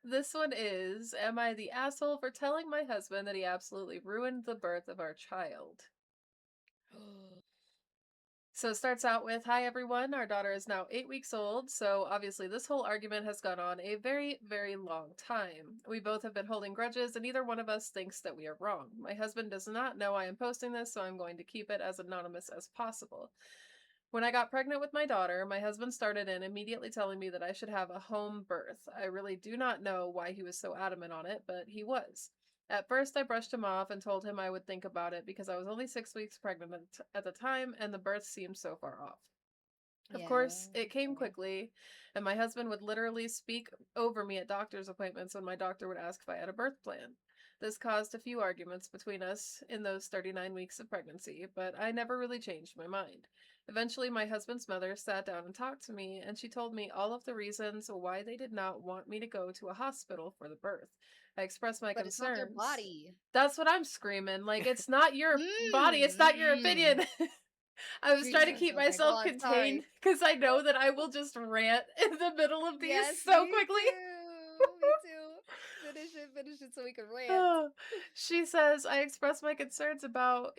this one is, am I the asshole for telling my husband that he absolutely ruined the birth of our child? So it starts out with, hi everyone, our daughter is now 8 weeks old, so obviously this whole argument has gone on a very, very long time. We both have been holding grudges and neither one of us thinks that we are wrong. My husband does not know I am posting this, so I'm going to keep it as anonymous as possible. When I got pregnant with my daughter, my husband started in immediately telling me that I should have a home birth. I really do not know why he was so adamant on it, but he was. At first, I brushed him off and told him I would think about it because I was only 6 weeks pregnant at the time and the birth seemed so far off. Of course, it came quickly, and my husband would literally speak over me at doctor's appointments when my doctor would ask if I had a birth plan. This caused a few arguments between us in those 39 weeks of pregnancy, but I never really changed my mind. Eventually, my husband's mother sat down and talked to me, and she told me all of the reasons why they did not want me to go to a hospital for the birth. I expressed my But it's not their concerns. body. That's what I'm screaming. Like, it's not your body, it's not your opinion. I was trying to Jesus, keep okay, myself go on, contained sorry. because I know that I will just rant in the middle of these Yes, so me quickly. too. Me too. Finish it so we can rant. She says, I expressed my concerns about,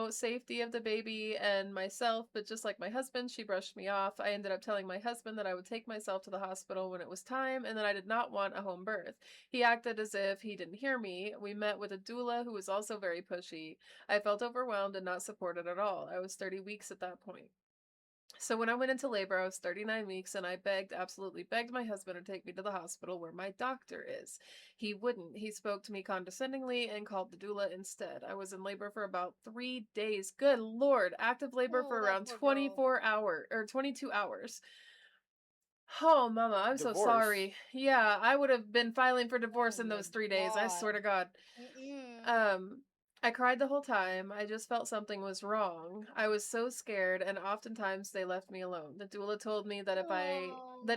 safety of the baby and myself, but just like my husband, she brushed me off. I ended up telling my husband that I would take myself to the hospital when it was time and that I did not want a home birth. He acted as if he didn't hear me. We met with a doula who was also very pushy. I felt overwhelmed and not supported at all. I was 30 weeks at that point. So when I went into labor, I was 39 weeks, and I absolutely begged my husband to take me to the hospital where my doctor is. He wouldn't. He spoke to me condescendingly and called the doula instead. I was in labor for about 3 days. Good Lord. Active labor for Oh, that around poor girl. 24 hours, or 22 hours. Oh, mama, I'm so Divorce. sorry. Yeah, I would have been filing for divorce Oh in my those 3 days. I swear to God. Mm-mm. I cried the whole time. I just felt something was wrong. I was so scared, and oftentimes they left me alone. The doula told me that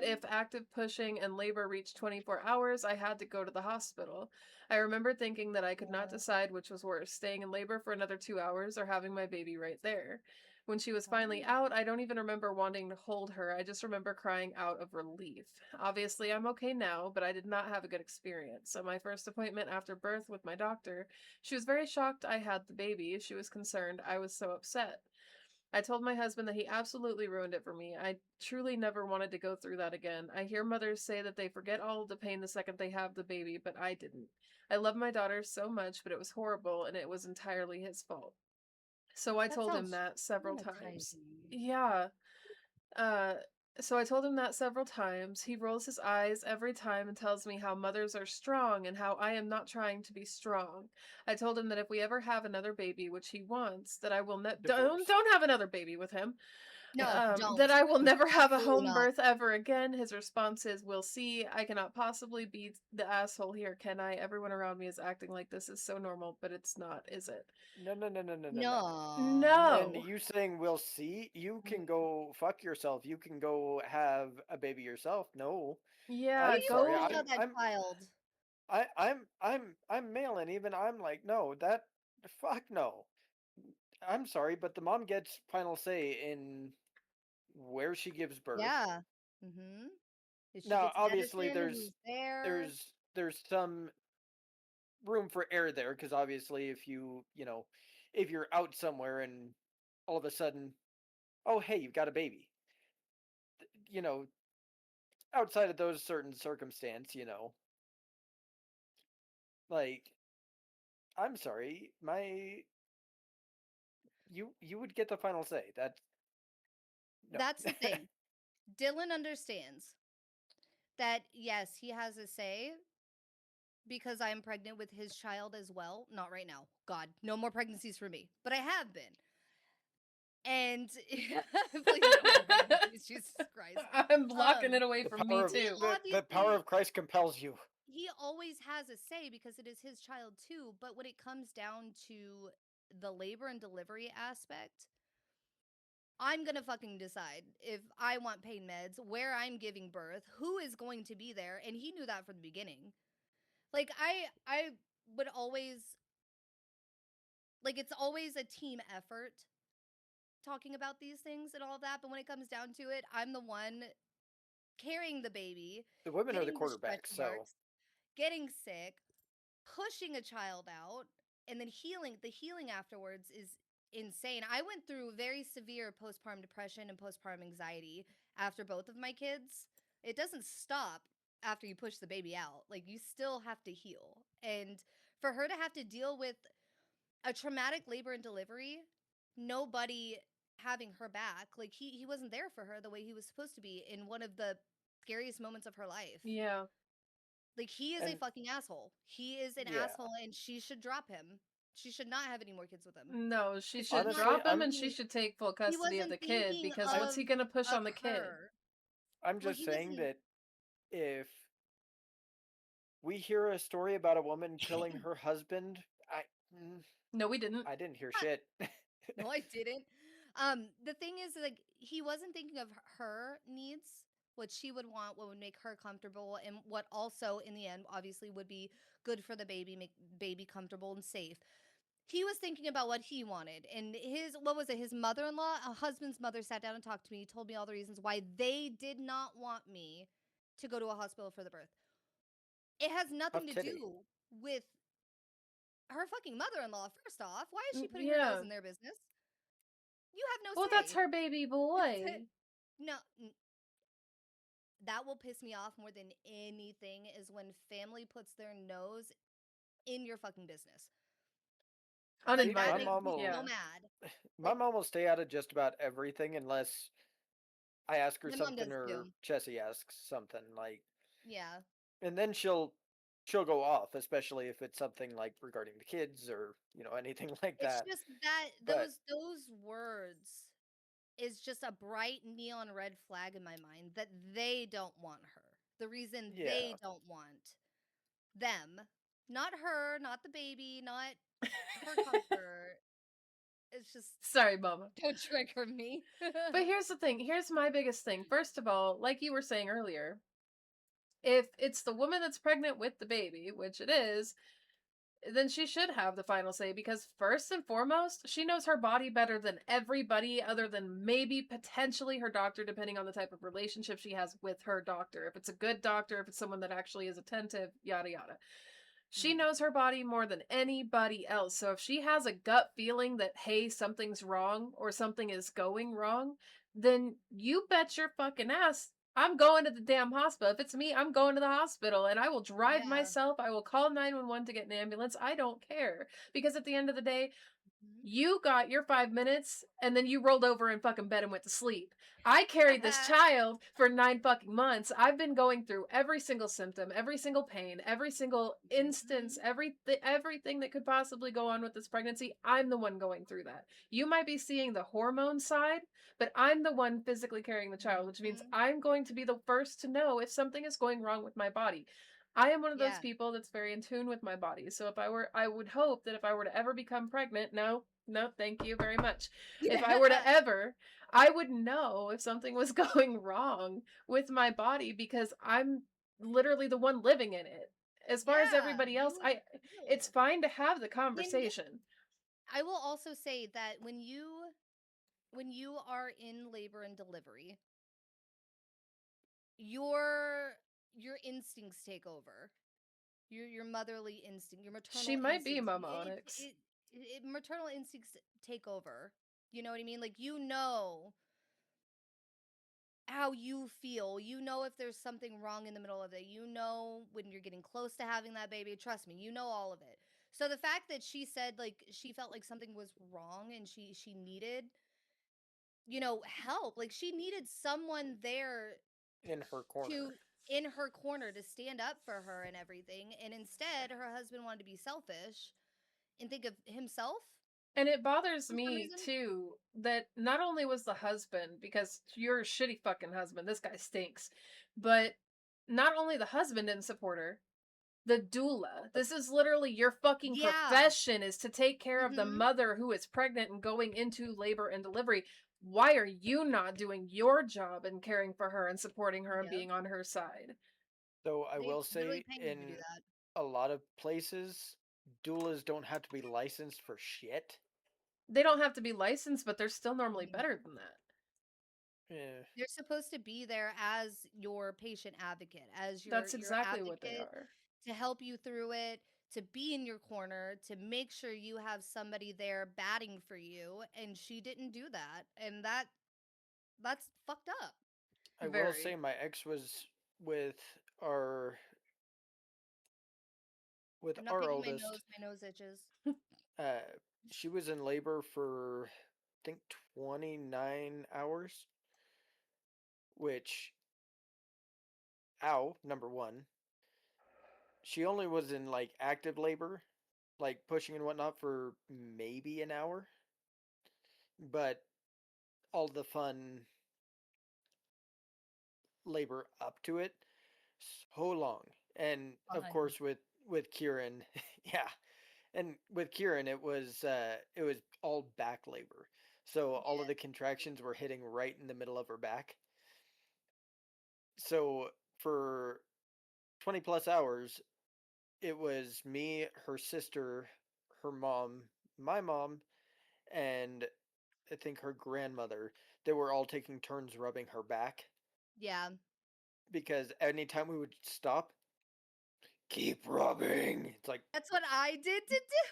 if active pushing and labor reached 24 hours, I had to go to the hospital. I remember thinking that I could not decide which was worse, staying in labor for another 2 hours or having my baby right there. When she was finally out, I don't even remember wanting to hold her. I just remember crying out of relief. Obviously, I'm okay now, but I did not have a good experience. At my first appointment after birth with my doctor, she was very shocked I had the baby. She was concerned. I was so upset. I told my husband that he absolutely ruined it for me. I truly never wanted to go through that again. I hear mothers say that they forget all of the pain the second they have the baby, but I didn't. I love my daughter so much, but it was horrible and it was entirely his fault. So I That told him sounds that several times. traumatizing. Yeah. Uh, so I told him that several times. He rolls his eyes every time and tells me how mothers are strong and how I am not trying to be strong. I told him that if we ever have another baby, which he wants, that I will Divorce. don't have another baby with him. No, don't. That I will never have a Absolutely home not. birth ever again. His response is, "We'll see. I cannot possibly be the asshole here, can I? Everyone around me is acting like this is so normal, but it's not, is it?" No. No. And No. you saying we'll see, you can go fuck yourself. You can go have a baby yourself. No. Yeah, What do I'm you sorry. go. feel about that child? I'm male, and even I'm like, no, that fuck no. I'm sorry, but the mom gets final say in where she gives birth. Yeah. Mm-hmm. If she Now, gets obviously, medicine, who's there? there's some room for error there, because obviously, if you're out somewhere and all of a sudden, oh hey, you've got a baby, you know, outside of those certain circumstance, like, I'm sorry, you would get the final say. That no. That's the thing. Dylan understands that, yes, he has a say because I'm pregnant with his child as well. Not right now. God, no more pregnancies for me. But I have been. And please no more pregnancies, Jesus Christ. I'm blocking it away The from power me of too. the power of Christ compels you. He always has a say because it is his child too. But when it comes down to the labor and delivery aspect, I'm gonna fucking decide if I want pain meds, where I'm giving birth, who is going to be there, and he knew that from the beginning. Like I would always it's always a team effort talking about these things and all of that, but when it comes down to it, I'm the one carrying the baby, The women are the getting the stretch quarterbacks, so marks, getting sick, pushing a child out, and then healing. The healing afterwards is insane. I went through very severe postpartum depression and postpartum anxiety after both of my kids. It doesn't stop after you push the baby out. Like, you still have to heal. And for her to have to deal with a traumatic labor and delivery, nobody having her back, like he wasn't there for her the way he was supposed to be in one of the scariest moments of her life. Yeah. Like, he is a and fucking asshole. He is an yeah, asshole, and she should drop him. She should not have any more kids with him. No, she 'Cause should he's not honestly, drop him and she thinking should take full he custody of wasn't the kid thinking because what's he gonna push on the kid? her. I'm Well, just he saying wasn't that if we hear a story about a woman killing her husband? No, we didn't. I didn't hear Ah. shit. No, I didn't. The thing is, like, he wasn't thinking of her needs, what she would want, what would make her comfortable, and what also, in the end, obviously would be good for the baby, make baby comfortable and safe. He was thinking about what he wanted, and what was it? His mother-in-law, a husband's mother, sat down and talked to me. Told me all the reasons why they did not want me to go to a hospital for the birth. It has nothing Tough to titty. do with her fucking mother-in-law. First off, why is she putting her Yeah. nose in their business? You have no Well, say. that's her baby boy. No, that will piss me off more than anything is when family puts their nose in your fucking business. Like, that Uninvited. makes me Yeah. so mad. My Like, mom will stay out of just about everything unless I ask her my mom something does or too. Chessy asks something, like, Yeah. and then she'll go off, especially if it's something like regarding the kids or anything like It's that. just that But those words is just a bright neon red flag in my mind that they don't want her. The reason yeah, they don't want them, not her, not the baby, not her comfort. It's just Sorry, Mama. don't trigger me. But here's the thing. Here's my biggest thing. First of all, like you were saying earlier, if it's the woman that's pregnant with the baby, which it is, then she should have the final say because first and foremost, she knows her body better than everybody other than maybe potentially her doctor, depending on the type of relationship she has with her doctor. If it's a good doctor, if it's someone that actually is attentive, yada yada. She knows her body more than anybody else. So if she has a gut feeling that, hey, something's wrong or something is going wrong, then you bet your fucking ass I'm going to the damn hospital. If it's me, I'm going to the hospital and I will drive Yeah. myself. I will call 911 to get an ambulance. I don't care. Because at the end of the day, Mhm. you got your 5 minutes and then you rolled over in fucking bed and went to sleep. I carried this child for 9 fucking months. I've been going through every single symptom, every single pain, every single instance, everything that could possibly go on with this pregnancy. I'm the one going through that. You might be seeing the hormone side, but I'm the one physically carrying the child, which means Mhm. I'm going to be the first to know if something is going wrong with my body. I am one of those Yeah. people that's very in tune with my body. So if I would hope that if I were to ever become pregnant, no, thank you very much. If I were to ever, I would know if something was going wrong with my body because I'm literally the one living in it. As far as Yeah, everybody else, you it's will. fine to have the And conversation. I will also say that when you are in labor and delivery, your your instincts take over. Your motherly instinct, your She maternal might be instincts. Mama Onyx. Maternal instincts take over. You know what I mean? Like, you know how you feel. You know if there's something wrong in the middle of it. You know when you're getting close to having that baby. Trust me, you know all of it. So the fact that she said, like, she felt like something was wrong and she needed, help. Like, she needed someone there in her corner. to in her corner to stand up for her and everything. And instead, her husband wanted to be selfish and think of himself And it bothers for some me reason. too that not only was the husband, because you're a shitty fucking husband, this guy stinks, but not only the husband didn't support her, the doula. This is literally your fucking Yeah. profession is to take care of the Mhm. mother who is pregnant and going into labor and delivery. Why are you not doing your job and caring for her and supporting her and Yep. being on her side? So I They will literally say, paying you to do in that. a lot of places, doulas don't have to be licensed for shit. They don't have to be licensed, but they're still normally Mhm. better than that. Yeah. They're supposed to be there as your patient advocate, as That's your exactly what they advocate are. to help you through it, to be in your corner, to make sure you have somebody there batting for you. And she didn't do that, and that's fucked up. I will say Very. my ex was with our with I'm not our picking oldest. my nose itches. Uh, she was in labor for I think 29 hours, which ow, number one. She only was in like active labor, like pushing and whatnot for maybe an hour, but all the fun labor up to it so long. And of Fun. course with Kieran, yeah. And with Kieran it was all back labor. So all of the contractions were hitting right in the middle of her back. So for 20 plus hours, it was me, her sister, her mom, my mom, and I think her grandmother. They were all taking turns rubbing her back Yeah. because anytime we would stop, keep rubbing. It's like, That's what I did to do.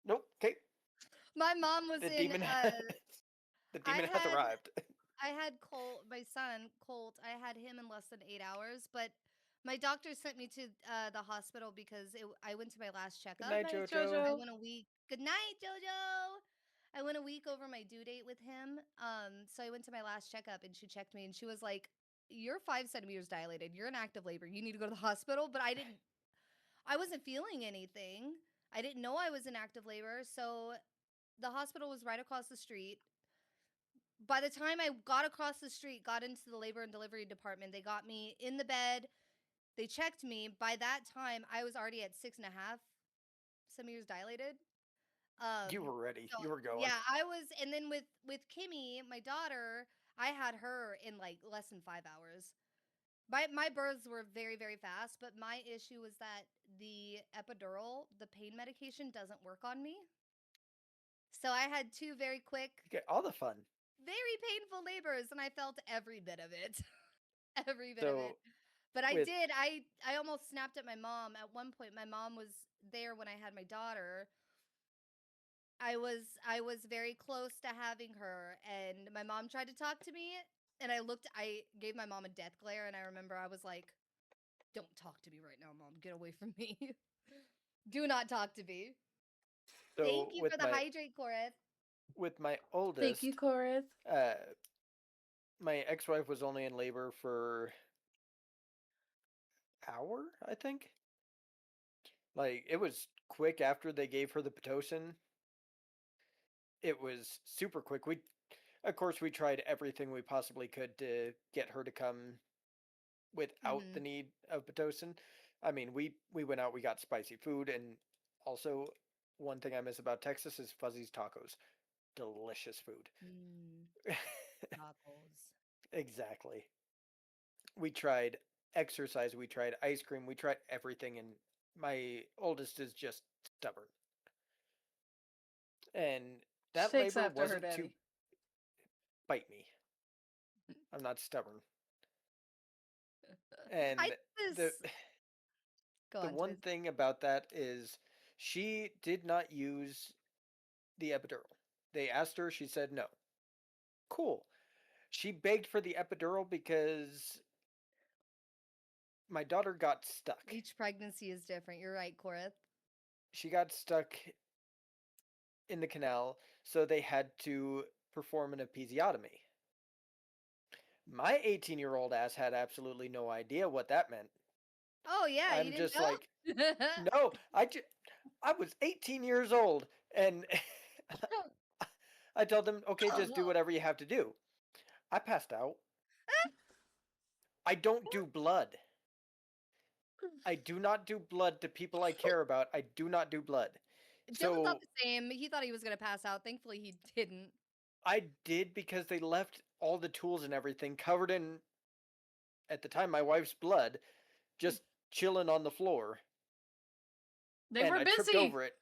nope, okay, My mom was the in demon, the I demon has had arrived. I had Colt, my son, Colt. I had him in less than 8 hours, but my doctor sent me to the hospital because I went to my last Good checkup. night, Night, Jojo. I Jojo. went a week. Good night, Jojo. I went a week over my due date with him. So I went to my last checkup and she checked me and she was like, "You're 5 centimeters dilated. You're in active labor. You need to go to the hospital." But I wasn't feeling anything. I didn't know I was in active labor. So the hospital was right across the street. By the time I got across the street, got into the labor and delivery department, they got me in the bed. They checked me. By that time, I was already at 6.5 centimeters dilated. You were ready. So You were going. yeah, I was, and then with Kimmy, my daughter, I had her in like less than 5 hours. My births were very, very fast, but my issue was that the epidural, the pain medication, doesn't work on me. So I had two very quick, You get all the fun. very painful labors, and I felt every bit of it. Every bit of So it. But I with did. I almost snapped at my mom. At one point, my mom was there when I had my daughter. I was very close to having her, and my mom tried to talk to me, and I gave my mom a death glare, and I remember I was like, "Don't talk to me right now, Mom. Get away from me. Do not talk to me." so Thank you for with the hydrate, Chorus. my Thank you, oldest, Chorus. my ex-wife was only in labor for hour, I think. Like it was quick after they gave her the pitocin. It was super quick. Of course, we tried everything we possibly could to get her to come without the Mhm. need of pitocin. I mean, we went out, we got spicy food, and also one thing I miss about Texas is Fuzzy's tacos. Delicious food. Mm, tacos. Exactly. We tried exercise, we tried ice cream, we tried everything, and my oldest is just stubborn. And She that takes labor after her wasn't to daddy. bite me. I'm not stubborn. I And did the this. Go the on, one Twiz. thing about that is she did not use the epidural. They asked her, she said no. Cool. She begged for the epidural because my daughter got stuck. Each pregnancy is different. You're right, Chorus. She got stuck in the canal, so they had to perform an episiotomy. My 18-year-old ass had absolutely no idea what that meant. Oh yeah, you I'm didn't just like, know? no, I was 18 years old, and I told them, okay, just do whatever you have to do. I passed out. I don't do blood. I do not do blood to people I care about. I do not do blood. Dylan thought So the same. He thought he was gonna pass out. Thankfully, he didn't. I did because they left all the tools and everything covered in, at the time, my wife's blood, just chilling on the floor. They And were I tripped busy. over it.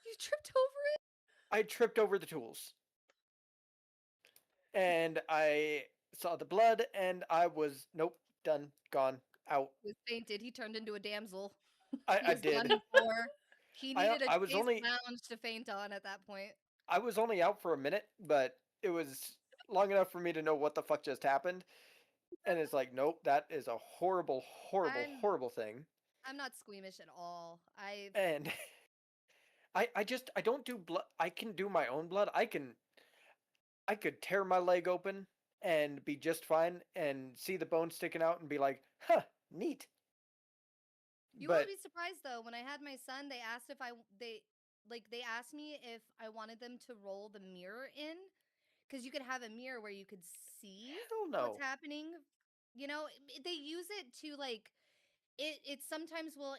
You tripped over it. I tripped over the tools. And I saw the blood, and I was, nope, done, gone, out. He was fainted. He turned into a damsel. He I was laying on did. the floor. He needed a I was chaise only lounge to faint on at that point. I was only out for a minute, but it was long enough for me to know what the fuck just happened. And it's like, nope, that is a horrible, horrible, I'm horrible thing. I'm not squeamish at all. And I don't do blood. I can do my own blood. I could tear my leg open and be just fine and see the bone sticking out and be like, huh, neat. You But won't be surprised though. When I had my son, they asked if they asked me if I wanted them to roll the mirror in, because you could have a mirror where you could see hell what's no. happening. You know, they use it to like it sometimes will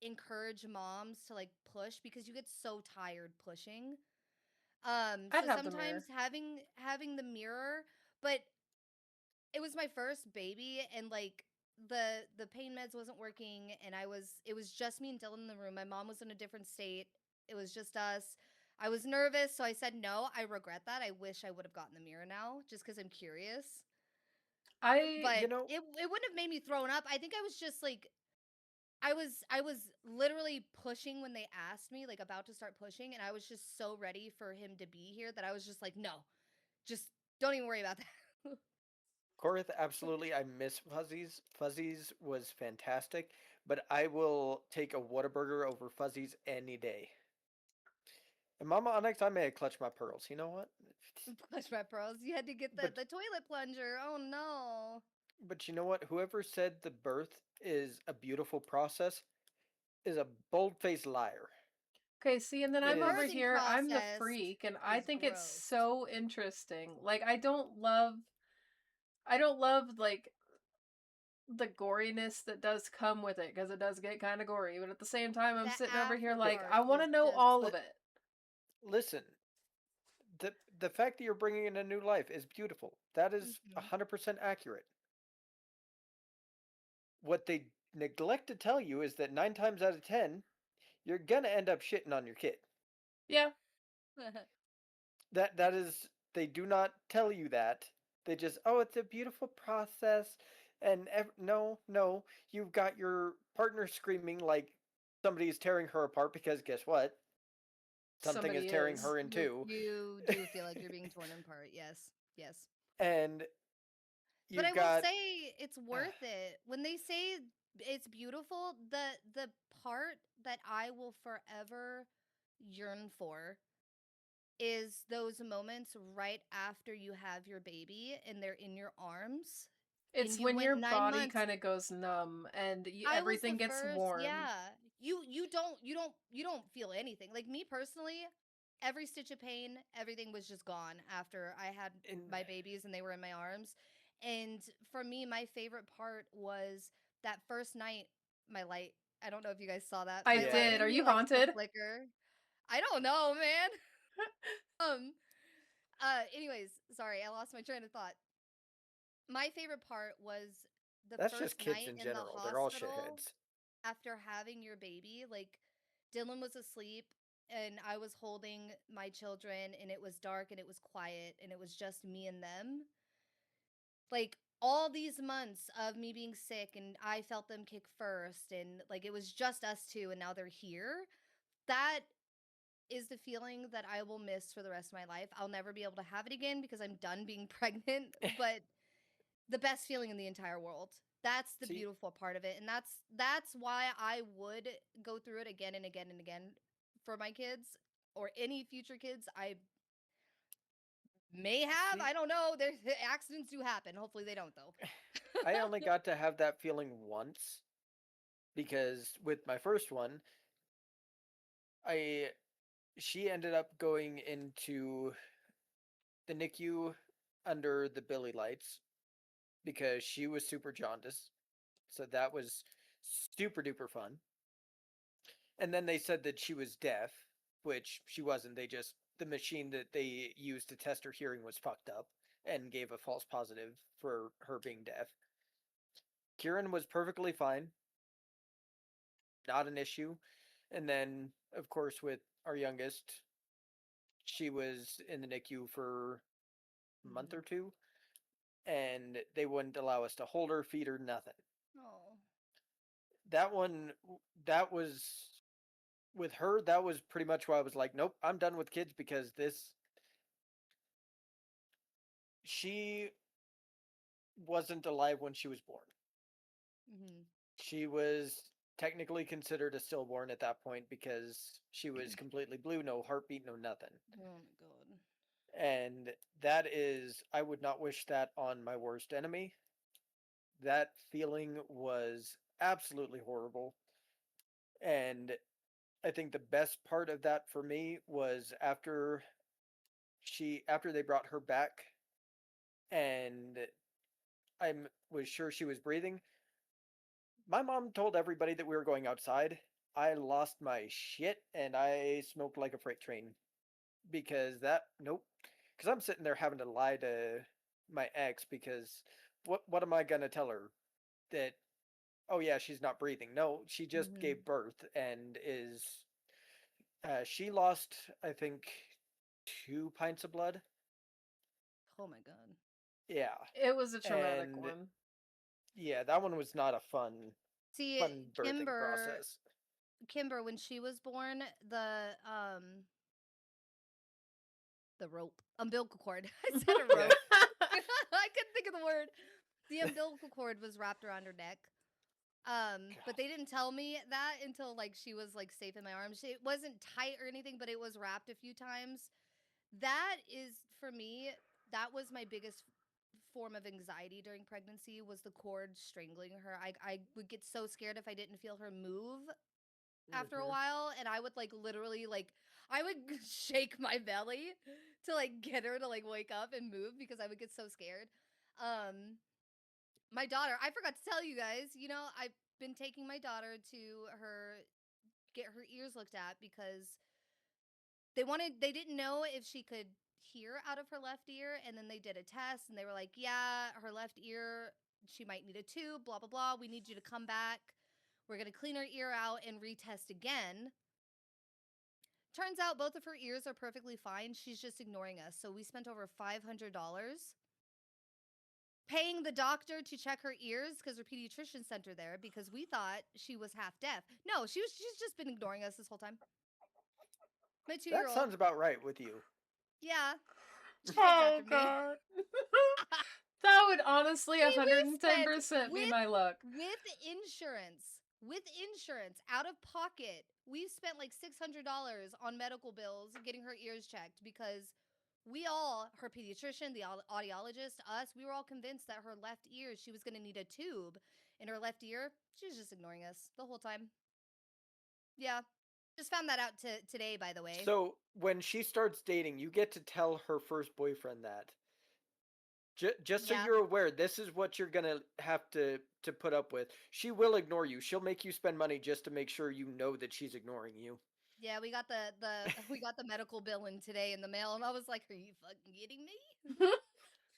encourage moms to like push because you get so tired pushing. I'd So have the mirror. sometimes having the mirror, but it was my first baby, and like the pain meds wasn't working, and it was just me and Dylan in the room. My mom was in a different state. It was just us. I was nervous, so I said no. I regret that. I wish I would have gotten the mirror now, just because I'm curious. But You know, it wouldn't have made me thrown up. I think I was just like I was literally pushing when they asked me, like about to start pushing, and I was just so ready for him to be here that I was just like, no, just don't even worry about that. Korith, absolutely. I miss Fuzzies. Fuzzies was fantastic, but I will take a Whataburger over Fuzzies any day. And Mama Onyx, I may have clutched my pearls. You know what? Clutch my pearls. You had to get But the toilet plunger. Oh no. but you know what? Whoever said the birth is a beautiful process is a bold-faced liar. Okay, see, and then The I'm over Is birthing here, I'm the process freak, and I is think it's gross. so interesting. Like, I don't love, like, the goriness that does come with it, because it does get kind of gory, but at the same time, I'm The sitting over here after like, part I want is to know just all of it. listen, the fact that you're bringing in a new life is beautiful. That is Mhm. 100% accurate. What they neglect to tell you is that 9 times out of 10, you're gonna end up shitting on your kid. Yeah. That is, they do not tell you that. They just, oh, it's a beautiful process, and no, you've got your partner screaming like somebody's tearing her apart because guess what? Something is Somebody tearing is. her in two, You do feel like you're being torn apart. Yes. Yes. and But I you've will got. say it's worth it. When they say it's beautiful, the part that I will forever yearn for is those moments right after you have your baby and they're in your arms and It's you when went your 9 body months. kind of goes numb and I was the everything gets first, warm. yeah. You don't feel anything. Like me personally, every stitch of pain, everything was just gone after I had In, my babies and they were in my arms. And for me, my favorite part was that first night, my light. I don't know if you guys saw that. I My yeah, did. Are lighting you likes to haunted? flicker. I don't know, man. Um anyways, sorry, I lost my train of thought. My favorite part was the that's just first kids night in in the general. They're all hospital shitheads. after having your baby. Like, Dylan was asleep and I was holding my children, and it was dark and it was quiet and it was just me and them. Like, all these months of me being sick and I felt them kick first, and like it was just us two, and now they're here. That is the feeling that I will miss for the rest of my life. I'll never be able to have it again because I'm done being pregnant, but the best feeling in the entire world. That's the See, beautiful part of it. And that's why I would go through it again and again and again for my kids or any future kids I may have. see, I don't know. There's accidents do happen. Hopefully they don't though. I only got to have that feeling once because with my first one, I she ended up going into the NICU under the Billy lights because she was super jaundiced. So that was super duper fun. And then they said that she was deaf, which she wasn't. The machine that they used to test her hearing was fucked up and gave a false positive for her being deaf. Kieran was perfectly fine, not an issue. And then, of course, with our youngest, she was in the NICU for a month or Mhm. two, and they wouldn't allow us to hold her, feed her, nothing. Oh. That one, that was with her. That was pretty much why I was like, nope, I'm done with kids because this. She wasn't alive when she was born. Mhm. She was technically considered a stillborn at that point because she was completely blue, no heartbeat, no nothing. Oh my god. And that is, I would not wish that on my worst enemy. That feeling was absolutely horrible. And I think the best part of that for me was after they brought her back and I was sure she was breathing. my mom told everybody that we were going outside. I lost my shit and I smoked like a freight train because nope. Because I'm sitting there having to lie to my ex because what am I gonna tell her that? Oh yeah, she's not breathing. No, she just Mhm. gave birth and is. She lost, I think, 2 pints of blood. Oh my god. Yeah, It was a traumatic and one. yeah, that one was not a fun See, birthing process. Kimber, when she was born, the rope, umbilical cord. I said a Yeah. rope. I couldn't think of the word. The umbilical cord was wrapped around her neck. But they didn't tell me that until like she was like safe in my arms. It wasn't tight or anything, but it was wrapped a few times. That is for me, that was my biggest form of anxiety during pregnancy was the cord strangling her. I would get so scared if I didn't feel her move after a Mhm. while, and I would like literally like I would shake my belly to like get her to like wake up and move because I would get so scared. My daughter, I forgot to tell you guys, I've been taking my daughter to get her ears looked at because they didn't know if she could hear out of her left ear, and then they did a test and they were like, yeah, her left ear, she might need a tube, blah blah blah. We need you to come back. We're going to clean her ear out and retest again. Turns out both of her ears are perfectly fine. She's just ignoring us. So we spent over $500 paying the doctor to check her ears because her pediatrician sent her there because we thought she was half deaf. No, she's just been ignoring us this whole time. My 2-year-old. That sounds about right with you. Yeah. She takes Oh after me. god. That would honestly See, we 110% be my luck. With insurance, out of pocket, we've spent like $600 on medical bills getting her ears checked because her pediatrician, the audiologist, us, we were all convinced that her left ear, she was going to need a tube in her left ear. She was just ignoring us the whole time. Yeah. Just found that out today, by the way. So when she starts dating, you get to tell her first boyfriend that. Just so Yeah. you're aware, this is what you're gonna have to put up with. She will ignore you. She'll make you spend money just to make sure you know that she's ignoring you. Yeah, we got we got the medical bill in today in the mail, and I was like, "Are you fucking kidding me?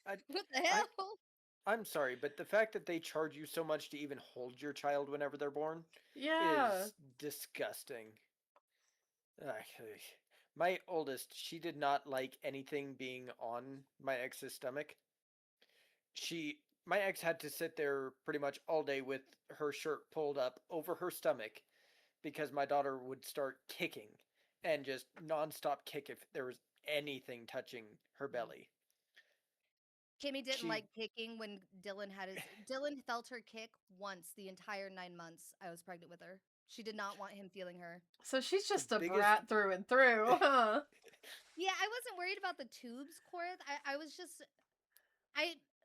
I, What the I, hell?" I'm sorry, but the fact that they charge you so much to even hold your child whenever they're born Yeah. is disgusting. My oldest, she did not like anything being on my ex's stomach. My ex had to sit there pretty much all day with her shirt pulled up over her stomach because my daughter would start kicking and just nonstop kick if there was anything touching her belly. Kimmy didn't She like kicking when Dylan felt her kick once the entire 9 months I was pregnant with her. She did not want him feeling her. So she's the just a biggest brat through and through, huh? Yeah, I wasn't worried about the tubes, Corinth. I was just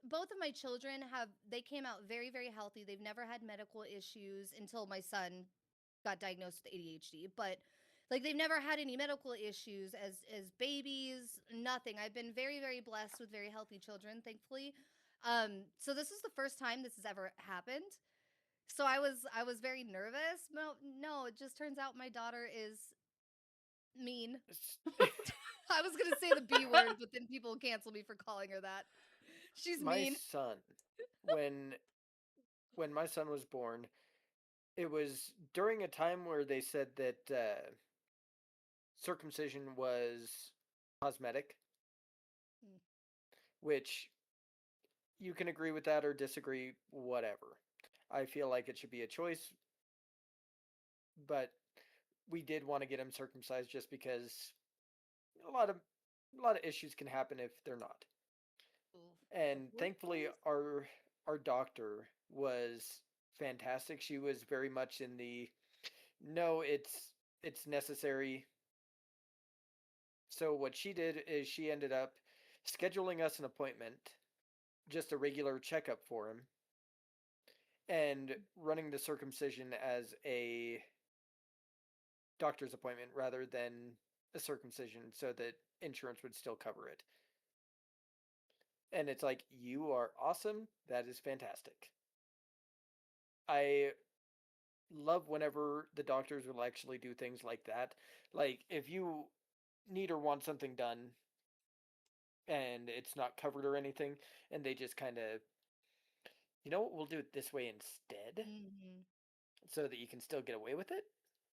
both of my children they came out very, very healthy. They've never had medical issues until my son got diagnosed with ADHD, but like they've never had any medical issues as babies, nothing. I've been very, very blessed with very healthy children, thankfully. So this is the first time this has ever happened. So I was very nervous. No, it just turns out my daughter is mean. I was gonna say the B word, but then people cancel me for calling her that. She's my mean. son, when my son was born, it was during a time where they said that circumcision was cosmetic, Mm. which you can agree with that or disagree, whatever. I feel like it should be a choice, but we did want to get him circumcised just because a lot of issues can happen if they're not. And thankfully our doctor was fantastic. She was very much in the no, it's necessary. So what she did is she ended up scheduling us an appointment, just a regular checkup for him, and running the circumcision as a doctor's appointment rather than a circumcision so that insurance would still cover it. And it's like, you are awesome. That is fantastic. I love whenever the doctors will actually do things like that. Like if you need or want something done and it's not covered or anything, and they just kind of, you know what, we'll do it this way instead, Mm-hmm. so that you can still get away with it.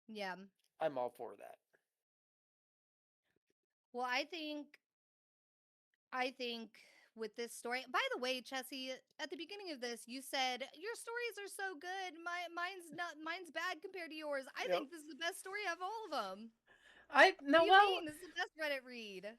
Yeah. I'm all for that. Well, I think with this story. By the way, Chessy, at the beginning of this, you said your stories are so good. Mine's bad compared to yours. I Yep. think this is the best story of all of them. I What no do you well, mean? This is the best Reddit read.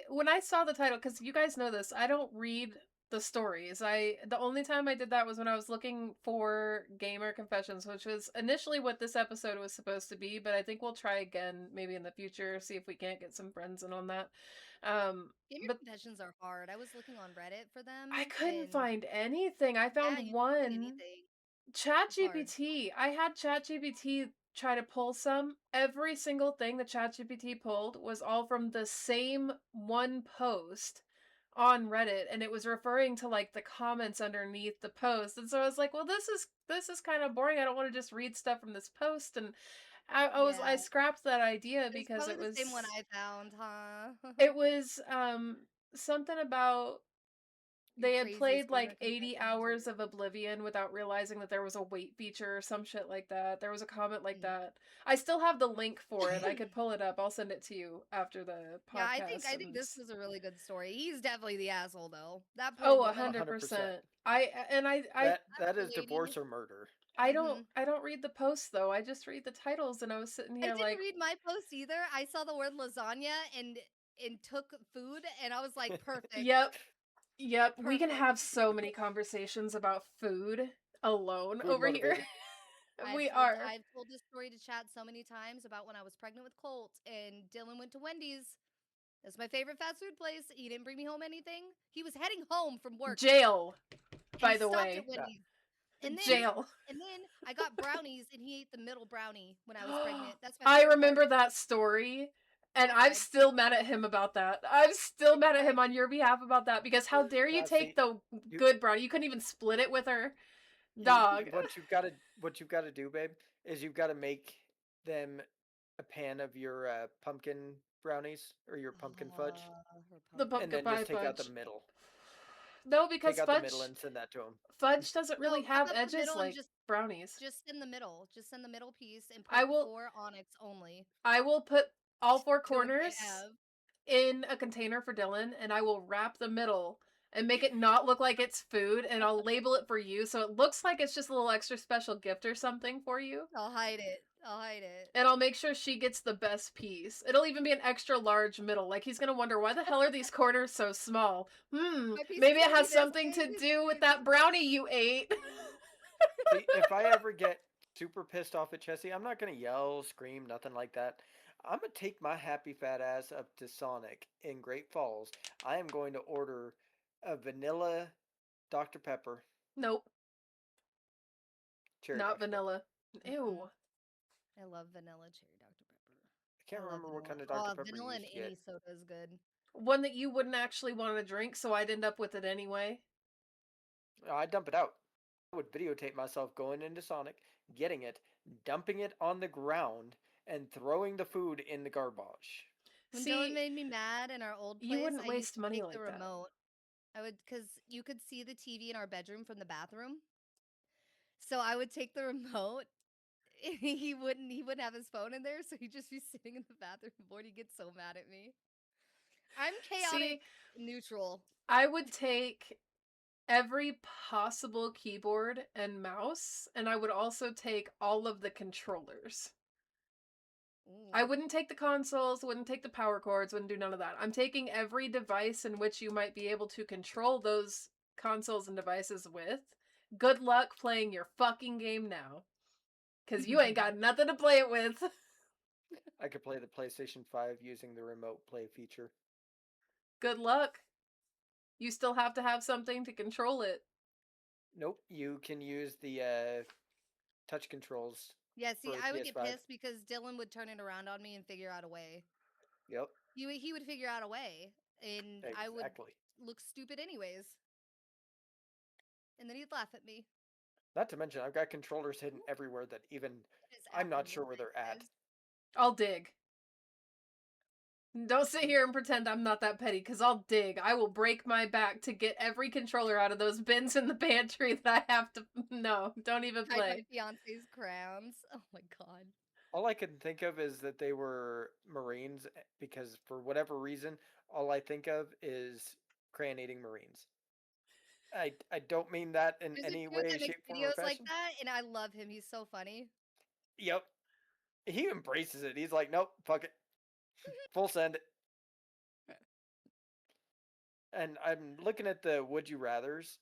when I saw the title, because you guys know this, I don't read the stories. The only time I did that was when I was looking for Gamer Confessions, which was initially what this episode was supposed to be, but I think we'll try again maybe in the future, see if we can't get some friends in on that. Gamer But confessions are hard. I was looking on Reddit for them, I couldn't and find anything. I yeah, found you can't find one. anything. It's hard. ChatGPT. I had ChatGPT try to pull some. Every single thing that ChatGPT pulled was all from the same one post on Reddit, and it was referring to like the comments underneath the post. And so I was like, well, this is kind of boring. I don't want to just read stuff from this post. And I Yeah, scrapped that idea it was because probably the same one I found, huh? it was something about Your they had craziest played gamer like 80 confessions, hours or of Oblivion without realizing that there was a wait feature or some shit like that. There was a comment like Mm. that. I still have the link for it. I could pull it up. I'll send it to you after the Yeah, I think podcast. I think this was a really good story. He's definitely the asshole though. That poor Oh, boy. 100%. 100%. I That is Lady. divorce or murder. Mm-hmm. I don't read the posts though. I just read the titles, and I was sitting I here didn't like, read my post either. I saw the word lasagna and took food, and I was like, perfect. yep, yep. We can Perfect. have so many conversations about food alone Food over here. motivated. We are. I've told this story to chat so many times about when I was pregnant with Colt and Dylan went to Wendy's. That's my favorite fast food place. He didn't bring me home anything. He was heading home from work Jail, and by he the stopped way. at Wendy's. And then Jail. I got brownies and he ate the middle brownie when I was pregnant. That's my I favorite remember part. that story, and I I'm cried. still mad at him about that. I'm still I mad at cried. him on your behalf about that because how dare you take See, the you, good brownie? You couldn't even split it with her. you, Dog. what you've got to do, babe, is you've got to make them a pan of your pumpkin brownies or your pumpkin fudge, Her The pumpkin. and pumpkin then pie just take out the fudge. middle. No, Take because out the middle and send that to them. fudge doesn't No, really fuck have up the edges middle and like brownies. just in the middle. Just in the middle piece and I put will 4 Onyx only. I will put all four Do what they corners have. in a container for Dylan, and I will wrap the middle and make it not look like it's food, and I'll label it for you so it looks like it's just a little extra special gift or something for you. I'll hide it. I'll hide it. And I'll make sure she gets the best piece. It'll even be an extra large middle. Like he's gonna wonder why the hell are these corners so small? My piece is Maybe it gonna be has this something to big, do with maybe. that brownie you ate. See, if I ever get super pissed off at Chessie, I'm not gonna yell, scream, nothing like that. I'm gonna take my happy fat ass up to Sonic in Great Falls. I am going to order a vanilla Dr. Pepper, Nope, cherry not Dr. Pepper. vanilla. Ew. I love vanilla cherry Dr. Pepper. I can't I love remember what vanilla. kind of Dr. Oh, Pepper you vanilla in used to get. any soda is good. One that you wouldn't actually want to drink, so I'd end up with it anyway. I dump it out. I would videotape myself going into Sonic, getting it, dumping it on the ground, and throwing the food in the garbage. When See, Dylan made me mad in our old you place, wouldn't I waste used to money take like the that. remote. I would, because you could see the TV in our bedroom from the bathroom. So I would take the remote. He wouldn't have his phone in there, so he'd just be sitting in the bathroom board. He'd get so mad at me. I'm chaotic neutral. I would take every possible keyboard and mouse, and I would also take all of the controllers. I Ooh. wouldn't take the consoles, wouldn't take the power cords, wouldn't do none of that. I'm taking every device in which you might be able to control those consoles and devices with. Good luck playing your fucking game now. Because you ain't got nothing to play it with. I could play the PlayStation 5 using the remote play feature. Good luck. You still have to have something to control it. Nope, you can use the touch controls. Yeah, see, For I would get PS5. pissed because Dylan would turn it around on me and figure out a way. Yep, He would figure out a way, and I would exactly. look stupid anyways. And then he'd laugh at me. Not to mention, I've got controllers hidden everywhere that even What is I'm not happening, sure where they're at. guys? I'll dig. Don't sit here and pretend I'm not that petty, because I'll dig. I will break my back to get every controller out of those bins in the pantry that I have to. No, don't even Hide my play. fiance's crowns. Oh my god. All I can think of is that they were Marines because for whatever reason, all I think of is crayon eating Marines. I don't mean that in There's a any dude way, that makes shape, form, or videos like fashion. that, and I love him. He's so funny. Yep. He embraces it. He's like, nope, fuck it. Full send. And I'm looking at the would you rathers,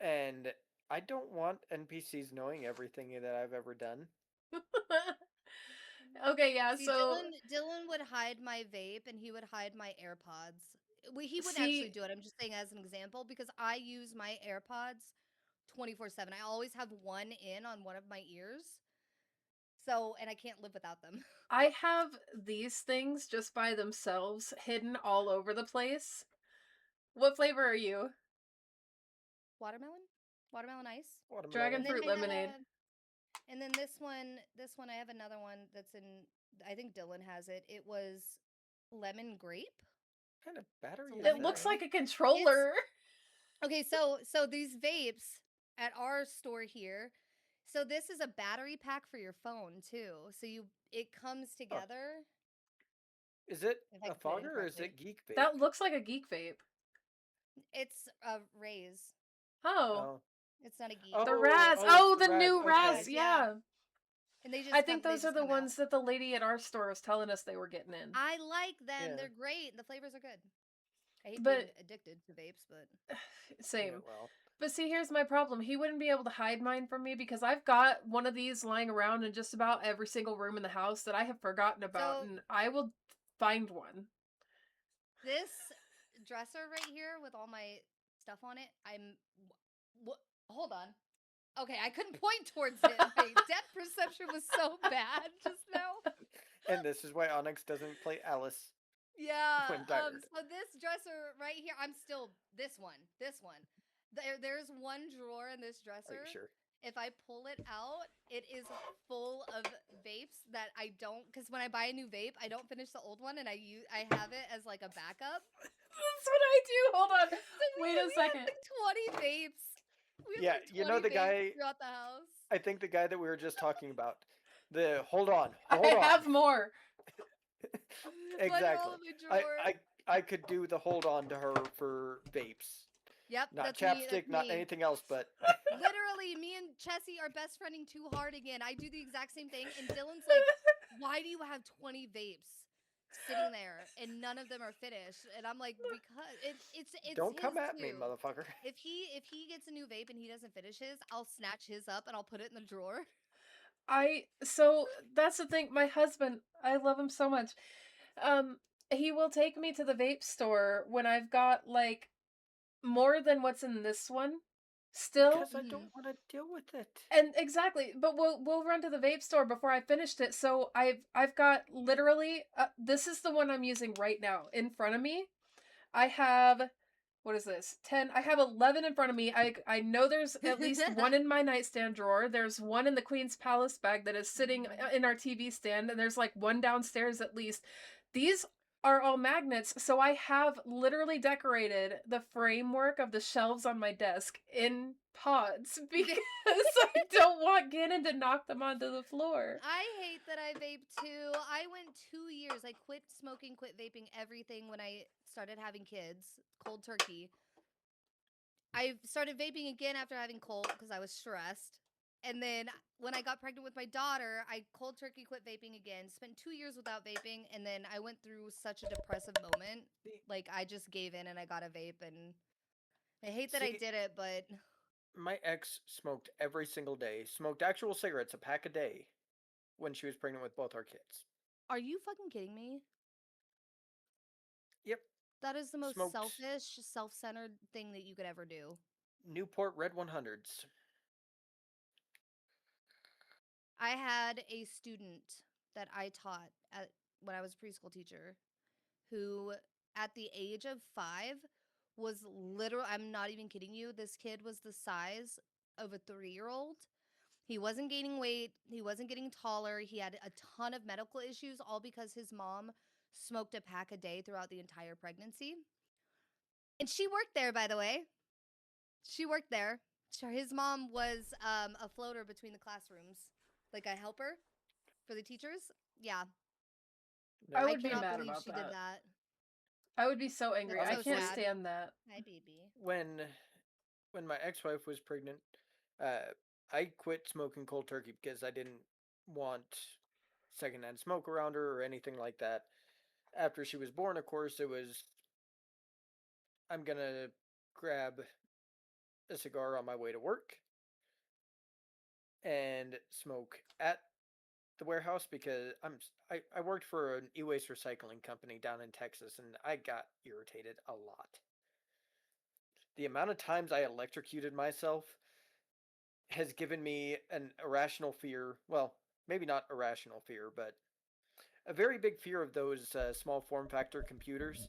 and I don't want NPCs knowing everything that I've ever done. Okay, yeah, See, so Dylan would hide my vape and he would hide my AirPods. He wouldn't See- actually do it. I'm just saying as an example because I use my AirPods 24/7. I always have one in on one of my ears. So, and I can't live without them. I have these things just by themselves hidden all over the place. What flavor are you? Watermelon? Watermelon ice? Dragon And then fruit I lemonade. have, and then this one I have another one that's in I think Dylan has it. It was lemon grape. What kind of battery It's is a It lemon looks that? like a controller. Okay, so these vapes at our store here. So this is a battery pack for your phone too. So it comes together. Is it If I a can put it in fogger or is correctly. it geek vape? That looks like a geek vape. It's a Raise. Oh, Oh. It's not a geek. Oh, the Raz. oh, Oh, it's the the Raz, new okay. Raz. Yeah. Yeah. And they just I think they those are just the come out. ones that the lady at our store was telling us they were getting in. I like them. Yeah. They're great. The flavors are good. I hate But- being addicted to vapes, but Same. Yeah, well. But see, here's my problem. He wouldn't be able to hide mine from me because I've got one of these lying around in just about every single room in the house that I have forgotten about, So- and I will find one. this dresser right here with all my stuff on it, hold on. Okay, I couldn't point towards it. My depth perception was so bad just now. And this is why Onyx doesn't play Alice. Yeah. When tired. So this dresser right here, I'm still this one. There's one drawer in this Are dresser. you sure? If I pull it out, it is full of vapes that I don't. Because when I buy a new vape, I don't finish the old one, and I have it as like a backup. That's what I do. Hold on. So Wait we a second. Have like 20 vapes. We have Yeah, like 20 you know the vapes guy- throughout the house. I think the guy that we were just talking about. Hold on. I have more. One roll Exactly. in the drawer. I could do the hold on to her for vapes. Yep, Not that's chapstick, me, that's not me. anything else, but Literally, me and Chessy are best friending too hard again. I do the exact same thing, and Dylan's like, "Why do you have 20 vapes sitting there and none of them are finished?" And I'm like, "Because it's don't come his at me, too. motherfucker. If he gets a new vape and he doesn't finish his, I'll snatch his up and I'll put it in the drawer." So that's the thing. My husband, I love him so much. He will take me to the vape store when I've got like more than what's in this one still. Because I don't want to deal with it. And exactly, but we'll run to the vape store before I finished it. So I've got literally this is the one I'm using right now in front of me. I have what is this? 10. I have 11 in front of me. I know there's at least one in my nightstand drawer. There's one in the Queen's Palace bag that is sitting in our TV stand, and there's like one downstairs at least. These are all magnets, so I have literally decorated the framework of the shelves on my desk in pods because I don't want Gannon to knock them onto the floor. I hate that I vape too. I went 2 years. I quit smoking, quit vaping, everything when I started having kids. Cold turkey. I started vaping again after having Colt because I was stressed. And then when I got pregnant with my daughter, I cold turkey quit vaping again. Spent 2 years without vaping, and then I went through such a depressive moment. Like I just gave in and I got a vape, and I hate that I See- did it, but My ex smoked every single day, smoked actual cigarettes, a pack a day, when she was pregnant with both our kids. are you fucking kidding me? Yep. That is the most Smoked- selfish, self-centered thing that you could ever do. Newport Red 100s. I had a student that I taught when I was a preschool teacher who, at the age of 5, was literal. I'm not even kidding you. This kid was the size of a 3-year-old. He wasn't gaining weight. He wasn't getting taller. He had a ton of medical issues, all because his mom smoked a pack a day throughout the entire pregnancy. And she worked there, by the way. She worked there. His mom was a floater between the classrooms, like a helper for the teachers. Yeah, No, I would be cannot mad believe about she that. did that. I would be so angry. That's I so can't sad. stand that. Hi, baby. when my ex-wife was pregnant, I quit smoking cold turkey because I didn't want secondhand smoke around her or anything like that. After she was born, of course, it was I'm gonna grab a cigar on my way to work and smoke at the warehouse because I worked for an e-waste recycling company down in Texas and I got irritated a lot. The amount of times I electrocuted myself has given me an irrational fear. Well, maybe not irrational fear, but a very big fear of those small form factor computers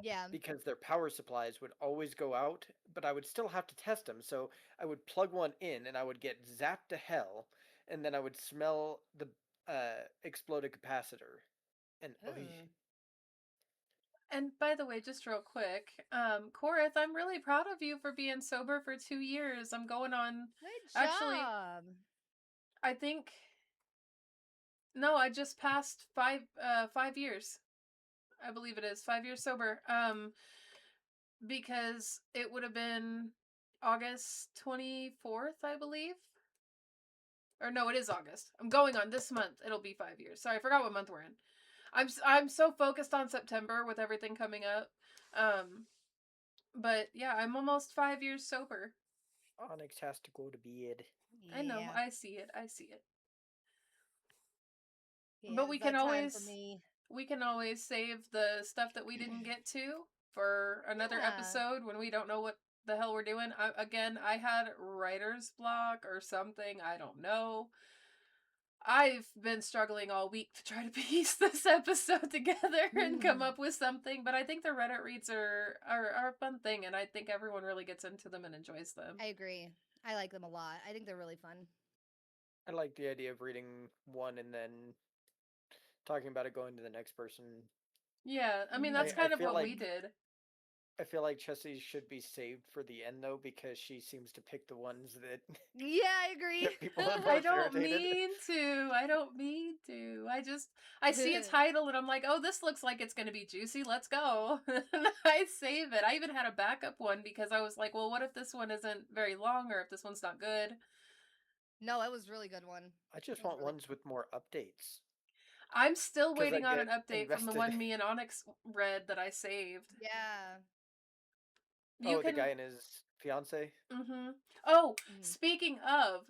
Yeah. because their power supplies would always go out, but I would still have to test them. So I would plug one in and I would get zapped to hell, and then I would smell the exploded capacitor. And Ooh. And by the way, just real quick, Korith, I'm really proud of you for being sober for 2 years. I'm going on, Good actually, job. I think, no, I just passed 5 years. I believe it is 5 years sober. Because it would have been August 24th, I believe. Or no, it is August. I'm going on this month. It'll be 5 years. Sorry, I forgot what month we're in. I'm so focused on September with everything coming up. But yeah, I'm almost 5 years sober. Onyx has to go to bed. I know. Yeah. I see it. I see it. Yeah, But we it's can that time always for me. we can always save the stuff that we didn't get to for another Yeah. episode when we don't know what the hell we're doing. I had writer's block or something. I don't know. I've been struggling all week to try to piece this episode together and come up with something, but I think the Reddit reads are a fun thing, and I think everyone really gets into them and enjoys them. I agree. I like them a lot. I think they're really fun. I like the idea of reading one and then talking about it going to the next person. Yeah, I mean, Mhm. that's I kind of feel what we like- did. I feel like Chessy should be saved for the end though because she seems to pick the ones that Yeah, I agree. get people the I most don't irritated. mean to. I don't mean to. I see a title and I'm like, oh, this looks like it's going to be juicy. Let's go. And I save it. I even had a backup one because I was like, well, what if this one isn't very long or if this one's not good? No, it was a really good one. I just It was want really ones with more updates. I'm still 'Cause I waiting on an get update from the invested. one me and Onyx read that I saved. Yeah. The guy and his fiance. Mm-hmm. Oh, Mhm. speaking of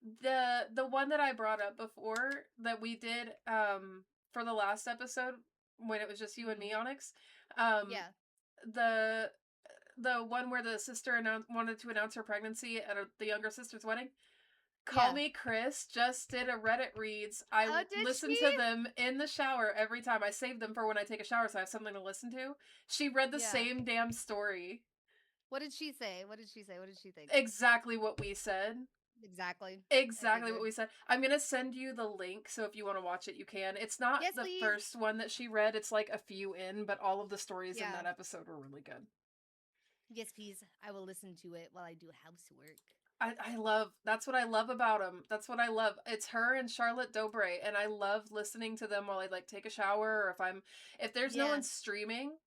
the one that I brought up before that we did for the last episode when it was just you and me, Onyx. Yeah. The one where the sister wanted to announce her pregnancy at the younger sister's wedding. Call Yeah. Me Chris just did a Reddit reads. I Oh, did listen she? to them in the shower every time. I save them for when I take a shower so I have something to listen to. She read the Yeah. same damn story. What did she say? What did she say? What did she think? Exactly what we said. Exactly. Exactly what figured. we said. I'm going to send you the link so if you want to watch it, you can. It's not Yes, the please. first one that she read. It's like a few in, but all of the stories in Yeah. that episode were really good. Yes, please. I will listen to it while I do housework. That's what I love about them. That's what I love. It's her and Charlotte Dobre, and I love listening to them while I like take a shower or if there's no Yeah. one streaming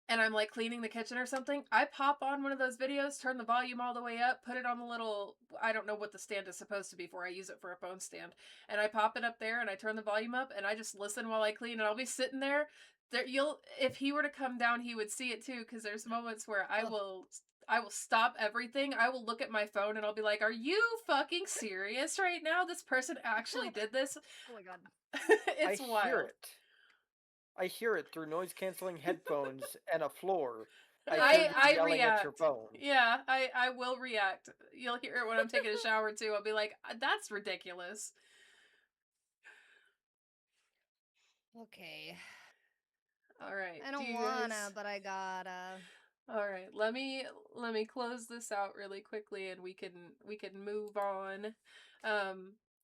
and I'm like cleaning the kitchen or something, I pop on one of those videos, turn the volume all the way up, put it on the little, I don't know what the stand is supposed to be for. I use it for a phone stand. And I pop it up there and I turn the volume up and I just listen while I clean and I'll be sitting there. If he were to come down, he would see it too, because there's moments where I will stop everything. I will look at my phone and I'll be like, are you fucking serious right now? This person actually did this? Oh my god. It's I wild. hear it. I hear it through noise canceling headphones and a floor. I hear you I yelling at your react. phone. Yeah, I will react. You'll hear it when I'm taking a shower too. I'll be like, that's ridiculous. Okay. All right. I don't do you wanna, guys... but I gotta. All right, let me close this out really quickly, and we can move on.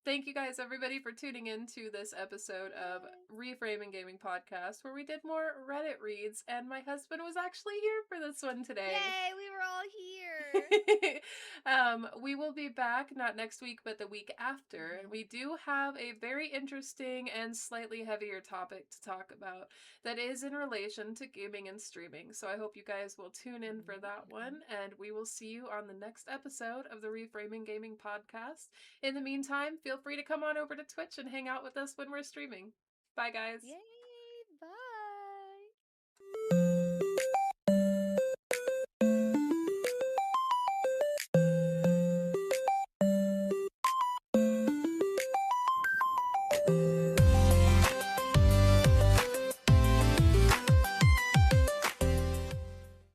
Thank you guys, everybody, for tuning in to this episode of Reframing Gaming Podcast, where we did more Reddit reads, and my husband was actually here for this one today. Yay, we were all here. We will be back not next week, but the week after. And we do have a very interesting and slightly heavier topic to talk about that is in relation to gaming and streaming. So I hope you guys will tune in for that one, and we will see you on the next episode of the Reframing Gaming Podcast. In the meantime, feel free to come on over to Twitch and hang out with us when we're streaming. Bye, guys. Yay.